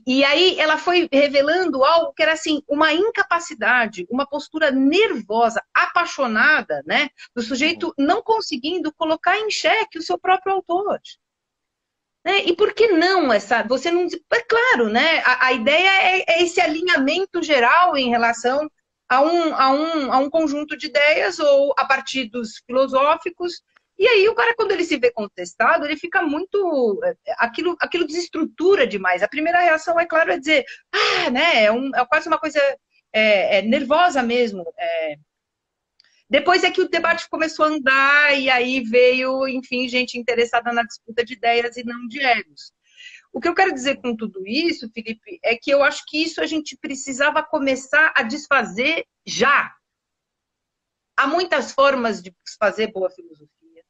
E aí ela foi revelando algo que era assim, uma incapacidade, uma postura nervosa, apaixonada, né? Do Uhum. sujeito não conseguindo colocar em xeque o seu próprio autor. Né? E por que não essa? Você não. É claro, né? A ideia é esse alinhamento geral em relação a um conjunto de ideias ou a partidos filosóficos. E aí o cara, quando ele se vê contestado, ele fica muito. Aquilo desestrutura demais. A primeira reação, é claro, é dizer, né? É quase uma coisa nervosa mesmo. Depois é que o Uhum. debate começou a andar e aí veio, enfim, gente interessada na disputa de ideias e não de egos. O que eu quero dizer Uhum. com tudo isso, Felipe, é que eu acho que isso a gente precisava começar a desfazer já. Há muitas formas de fazer boa filosofia,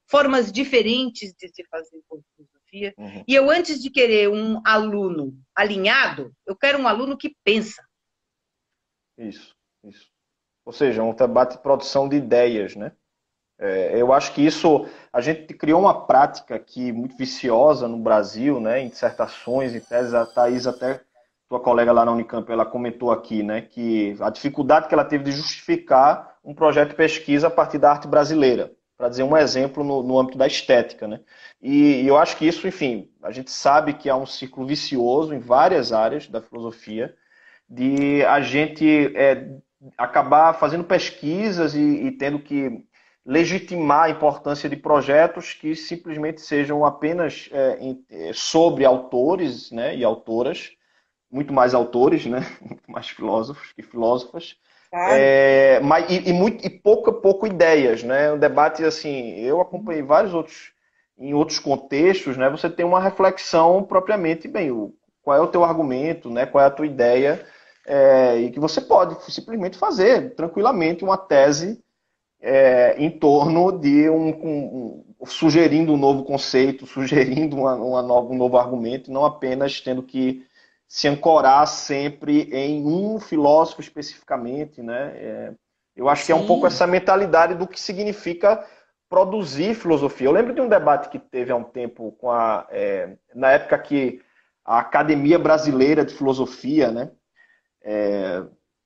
formas diferentes de se fazer boa filosofia. Uhum. E eu, antes de querer um aluno alinhado, eu quero um aluno que pensa. Isso, isso. Ou seja, um debate de produção de ideias, né? Eu acho que isso, a gente criou uma prática aqui muito viciosa no Brasil, né? Em dissertações, em teses, a Thais até, tua colega lá na Unicamp, ela comentou aqui, né? Que a dificuldade que ela teve de justificar um projeto de pesquisa a partir da arte brasileira, para dizer um exemplo no âmbito da estética, né? E eu acho que isso, enfim, a gente sabe que há um ciclo vicioso em várias áreas da filosofia, de a gente acabar fazendo pesquisas e tendo que legitimar a importância de projetos que simplesmente sejam apenas sobre autores, né, e autoras, muito mais autores, né, muito mais filósofos que filósofas, Claro. e pouco ideias, né? Um debate assim, eu acompanhei vários outros em outros contextos, né? Você tem uma reflexão propriamente bem, qual é o teu argumento, né? Qual é a tua ideia, e que você pode simplesmente fazer tranquilamente uma tese em torno de sugerindo um novo conceito, sugerindo um novo argumento, não apenas tendo que se ancorar sempre em um filósofo especificamente, né? Eu acho que é um pouco Sim. essa mentalidade do que significa produzir filosofia. Eu lembro de um debate que teve há um tempo na época que a Academia Brasileira de Filosofia, né?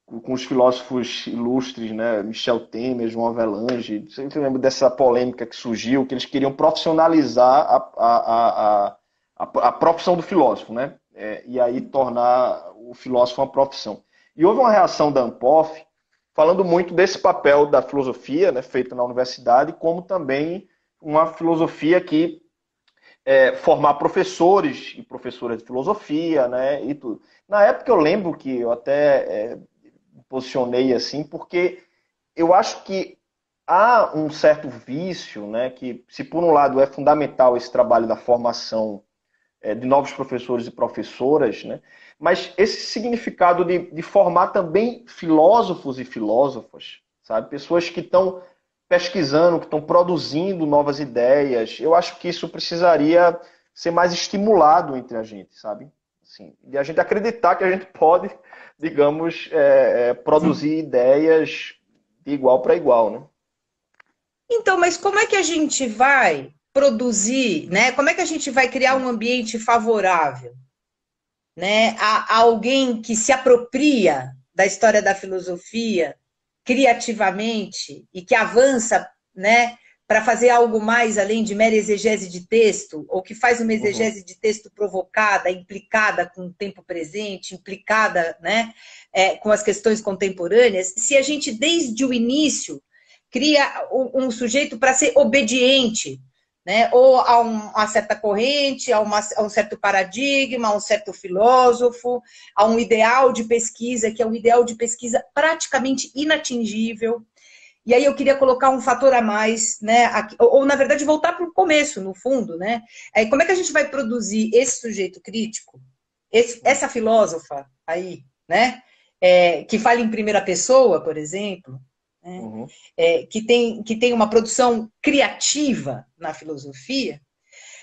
Com os filósofos ilustres, né? Michel Temer, João Avelange. Você lembra dessa polêmica que surgiu, que eles queriam profissionalizar a profissão do filósofo, né? E aí tornar o filósofo uma profissão. E houve uma reação da Anpoff falando muito desse papel da filosofia, né, feita na universidade, como também uma filosofia que formar professores e professoras de filosofia, né, e tudo. Na época eu lembro que eu até posicionei assim, porque eu acho que há um certo vício, né, que se por um lado é fundamental esse trabalho da formação de novos professores e professoras, né? Mas esse significado de formar também filósofos e filósofas, sabe? Pessoas que estão pesquisando, que estão produzindo novas ideias, eu acho que isso precisaria ser mais estimulado entre a gente, sabe? Assim, e a gente acreditar que a gente pode, digamos, produzir ideias de igual para igual, né? Então, mas como é que a gente vai produzir, né? Como é que a gente vai criar um ambiente favorável, né, a alguém que se apropria da história da filosofia criativamente e que avança, né, para fazer algo mais além de mera exegese de texto, ou que faz uma exegese de texto provocada, implicada com o tempo presente, implicada, né, com as questões contemporâneas, se a gente, desde o início, cria um sujeito para ser obediente, né? Ou a uma certa corrente, a um certo paradigma, a um certo filósofo, a um ideal de pesquisa, que é um ideal de pesquisa praticamente inatingível. E aí eu queria colocar um fator a mais, né? Ou na verdade, voltar para o começo, no fundo, né? Como é que a gente vai produzir esse sujeito crítico, essa filósofa aí, né? Que fala em primeira pessoa, por exemplo, né? Que tem uma produção criativa na filosofia,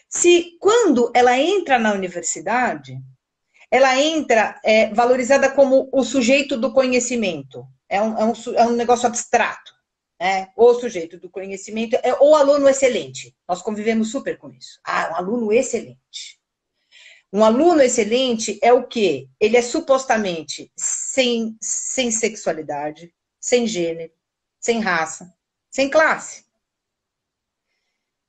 se quando ela entra na universidade, ela entra valorizada como o sujeito do conhecimento, é um negócio abstrato, né? O sujeito do conhecimento é o aluno excelente, nós convivemos super com isso. Um aluno excelente. Um aluno excelente é o quê? Ele é supostamente sem sexualidade, sem gênero, sem raça, sem classe.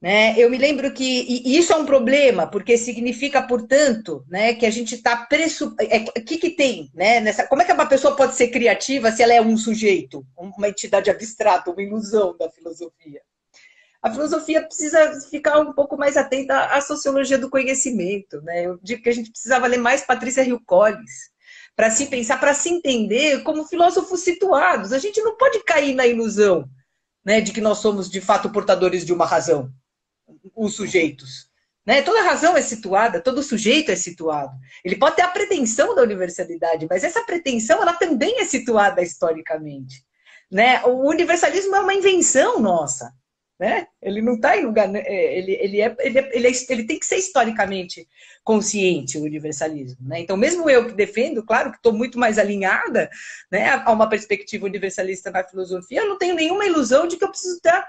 Né? Eu me lembro que e isso é um problema, porque significa, portanto, né, que a gente está o que tem, né, como é que uma pessoa pode ser criativa se ela é um sujeito, uma entidade abstrata, uma ilusão da filosofia? A filosofia precisa ficar um pouco mais atenta à sociologia do conhecimento, né? Eu digo que a gente precisava ler mais Patrícia Hill Collins para se pensar, para se entender como filósofos situados. A gente não pode cair na ilusão, né, de que nós somos de fato portadores de uma razão, os sujeitos. Né? Toda razão é situada, todo sujeito é situado. Ele pode ter a pretensão da universalidade, mas essa pretensão ela também é situada historicamente. Né? O universalismo é uma invenção nossa. Né? Ele não está em lugar. Ele tem que ser historicamente consciente, o universalismo. Né? Então, mesmo eu que defendo, claro que estou muito mais alinhada, né, a uma perspectiva universalista na filosofia, eu não tenho nenhuma ilusão de que eu preciso ter.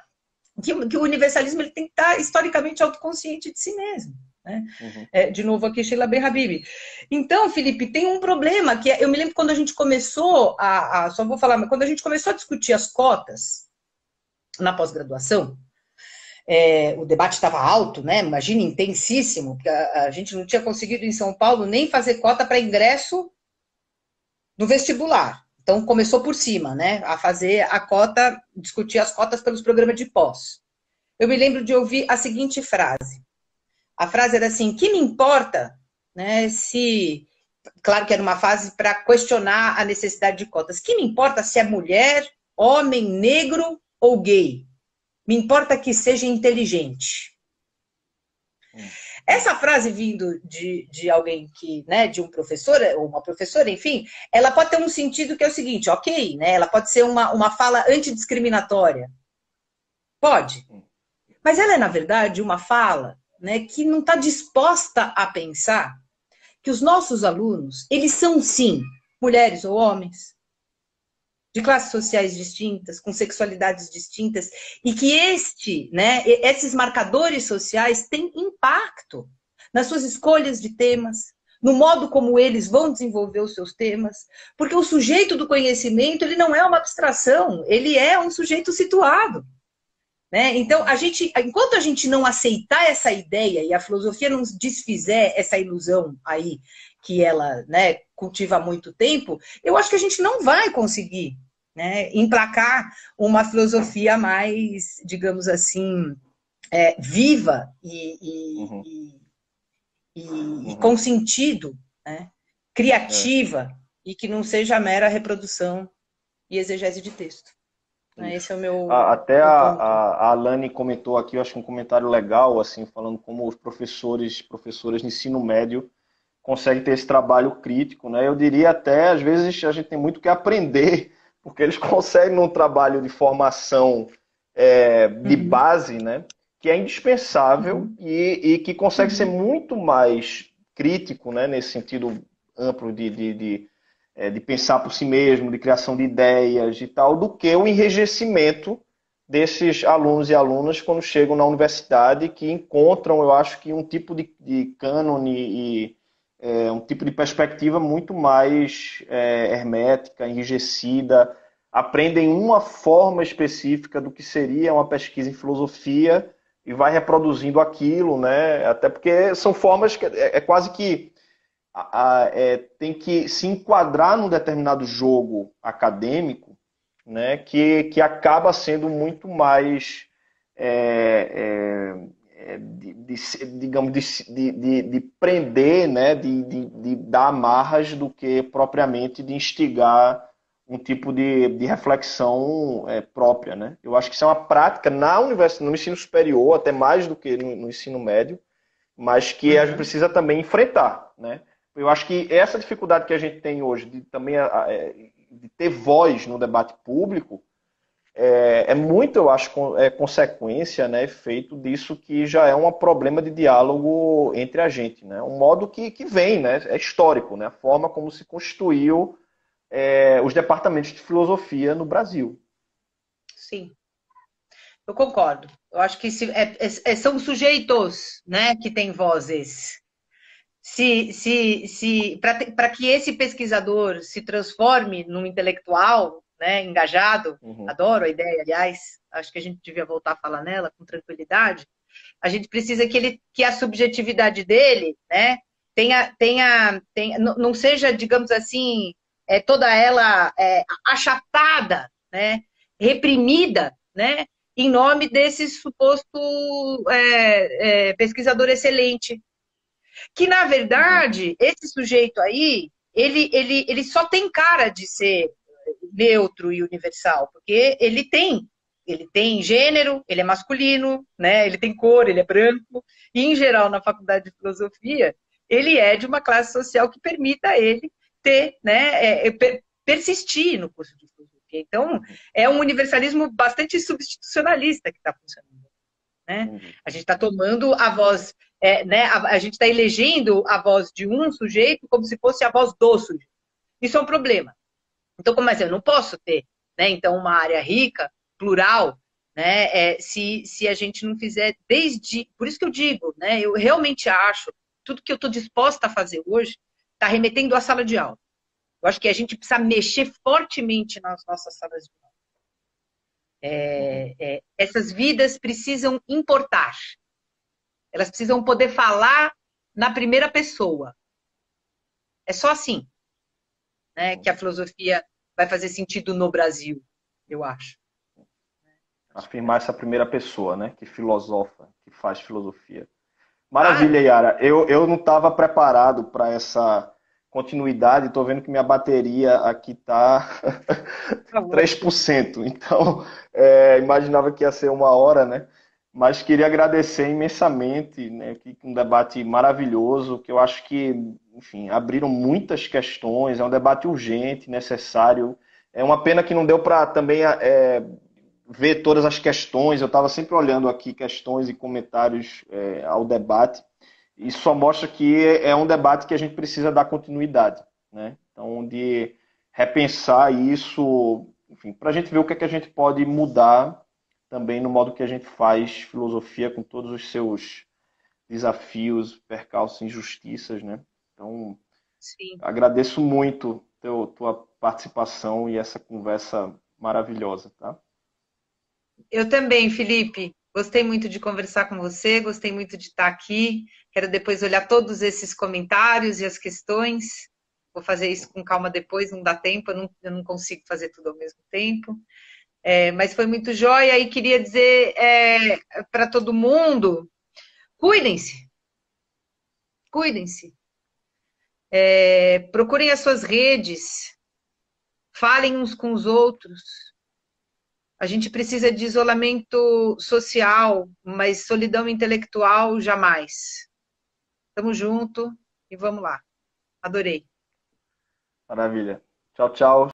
Que o universalismo ele tem que estar historicamente autoconsciente de si mesmo. Né? De novo aqui, Sheila Ben Habib. Então, Felipe, tem um problema, que eu me lembro quando a gente começou só vou falar, mas quando a gente começou a discutir as cotas na pós-graduação, o debate estava alto, né? Imagina, intensíssimo, porque a gente não tinha conseguido em São Paulo nem fazer cota para ingresso no vestibular. Então, começou por cima, né? A fazer a cota, discutir as cotas pelos programas de pós. Eu me lembro de ouvir a seguinte frase. A frase era assim, que me importa, né, se... Claro que era uma frase para questionar a necessidade de cotas. Que me importa se é mulher, homem, negro ou gay? Me importa que seja inteligente. Essa frase vindo de alguém que, né, de um professor, ou uma professora, enfim, ela pode ter um sentido que é o seguinte, ok, né, ela pode ser uma fala antidiscriminatória. Pode. Mas ela é, na verdade, uma fala, né, que não está disposta a pensar que os nossos alunos, eles são, sim, mulheres ou homens, de classes sociais distintas, com sexualidades distintas, e que esses marcadores sociais têm impacto nas suas escolhas de temas, no modo como eles vão desenvolver os seus temas, porque o sujeito do conhecimento, ele não é uma abstração, ele é um sujeito situado. Né? Então, enquanto a gente não aceitar essa ideia e a filosofia não desfizer essa ilusão aí que ela, né, cultiva há muito tempo, eu acho que a gente não vai conseguir, né, emplacar uma filosofia mais, digamos assim, viva e com sentido, né, criativa, e que não seja mera reprodução e exegese de texto. Esse Isso. é o meu, Até meu ponto. a Alane comentou aqui, eu acho que um comentário legal, assim, falando como os professoras de ensino médio conseguem ter esse trabalho crítico, né? Eu diria até, às vezes, a gente tem muito que aprender, porque eles conseguem num trabalho de formação de Uhum, base, né? Que é indispensável uhum, e que consegue ser uhum, muito mais crítico, né? Nesse sentido amplo de pensar por si mesmo, de criação de ideias e tal, do que o enrijecimento desses alunos e alunas quando chegam na universidade, que encontram, eu acho que um tipo de cânone e um tipo de perspectiva muito mais hermética, enrijecida, aprendem uma forma específica do que seria uma pesquisa em filosofia e vai reproduzindo aquilo, né? Até porque são formas que quase que tem que se enquadrar num determinado jogo acadêmico, né, que acaba sendo muito mais, digamos, de prender, né, de dar amarras do que propriamente de instigar um tipo de reflexão própria. Né? Eu acho que isso é uma prática na universidade, no ensino superior, até mais do que no ensino médio, mas que a gente uhum. precisa também enfrentar, né? Eu acho que essa dificuldade que a gente tem hoje de também de ter voz no debate público muito, eu acho, consequência, né, efeito disso que já é um problema de diálogo entre a gente, né? Um modo que vem, né, é histórico, né? A forma como se constituiu os departamentos de filosofia no Brasil. Sim, eu concordo. Eu acho que são sujeitos, né, que têm vozes. Se para que esse pesquisador se transforme num intelectual, né, engajado, Uhum. adoro a ideia, aliás, acho que a gente devia voltar a falar nela com tranquilidade. A gente precisa que a subjetividade dele, né, não seja, digamos assim, toda ela achatada, né, reprimida, né, em nome desse suposto pesquisador excelente, que na Uhum. verdade esse sujeito aí ele só tem cara de ser neutro e universal, porque ele tem gênero, ele é masculino, né? Ele tem cor, ele é branco, e em geral na faculdade de filosofia ele é de uma classe social que permita ele ter, né, persistir no curso de filosofia. Então Uhum. é um universalismo bastante substitucionalista que está funcionando, né? Entendi. A gente está tomando a voz, né? A gente está elegendo a voz de um sujeito como se fosse a voz do sujeito. Isso é um problema. Então, como assim? Eu não posso ter, né? Então, uma área rica, plural, né? Se a gente não fizer desde, por isso que eu digo, né? Eu realmente acho tudo que eu estou disposta a fazer hoje está remetendo à sala de aula. Eu acho que a gente precisa mexer fortemente nas nossas salas de aula. Uhum. Essas vidas precisam importar. Elas precisam poder falar na primeira pessoa. É só assim, né, que a filosofia vai fazer sentido no Brasil, eu acho. Acho que Afirmar essa primeira pessoa, né, que filosofa, que faz filosofia. Maravilha, claro. Yara. Eu não estava preparado para essa continuidade. Estou vendo que minha bateria aqui está Tá ótimo. 3%. Então, imaginava que ia ser uma hora, né? Mas queria agradecer imensamente, né? Que um debate maravilhoso, que eu acho que, enfim, abriram muitas questões. É um debate urgente, necessário. É uma pena que não deu para também ver todas as questões. Eu estava sempre olhando aqui questões e comentários ao debate. Isso só mostra que é um debate que a gente precisa dar continuidade, né? Então, de repensar isso, enfim, para a gente ver o que é que a gente pode mudar também no modo que a gente faz filosofia com todos os seus desafios, percalços, injustiças, né? Então, Sim. agradeço muito tua participação e essa conversa maravilhosa, tá? Eu também, Felipe. Gostei muito de conversar com você, gostei muito de estar aqui. Quero depois olhar todos esses comentários e as questões. Vou fazer isso com calma depois, não dá tempo, eu não consigo fazer tudo ao mesmo tempo. Mas foi muito jóia e queria dizer para todo mundo: cuidem-se, cuidem-se. Procurem as suas redes, falem uns com os outros, A gente precisa de isolamento social, mas solidão intelectual jamais. Tamo junto e vamos lá. Adorei. Maravilha. Tchau, tchau.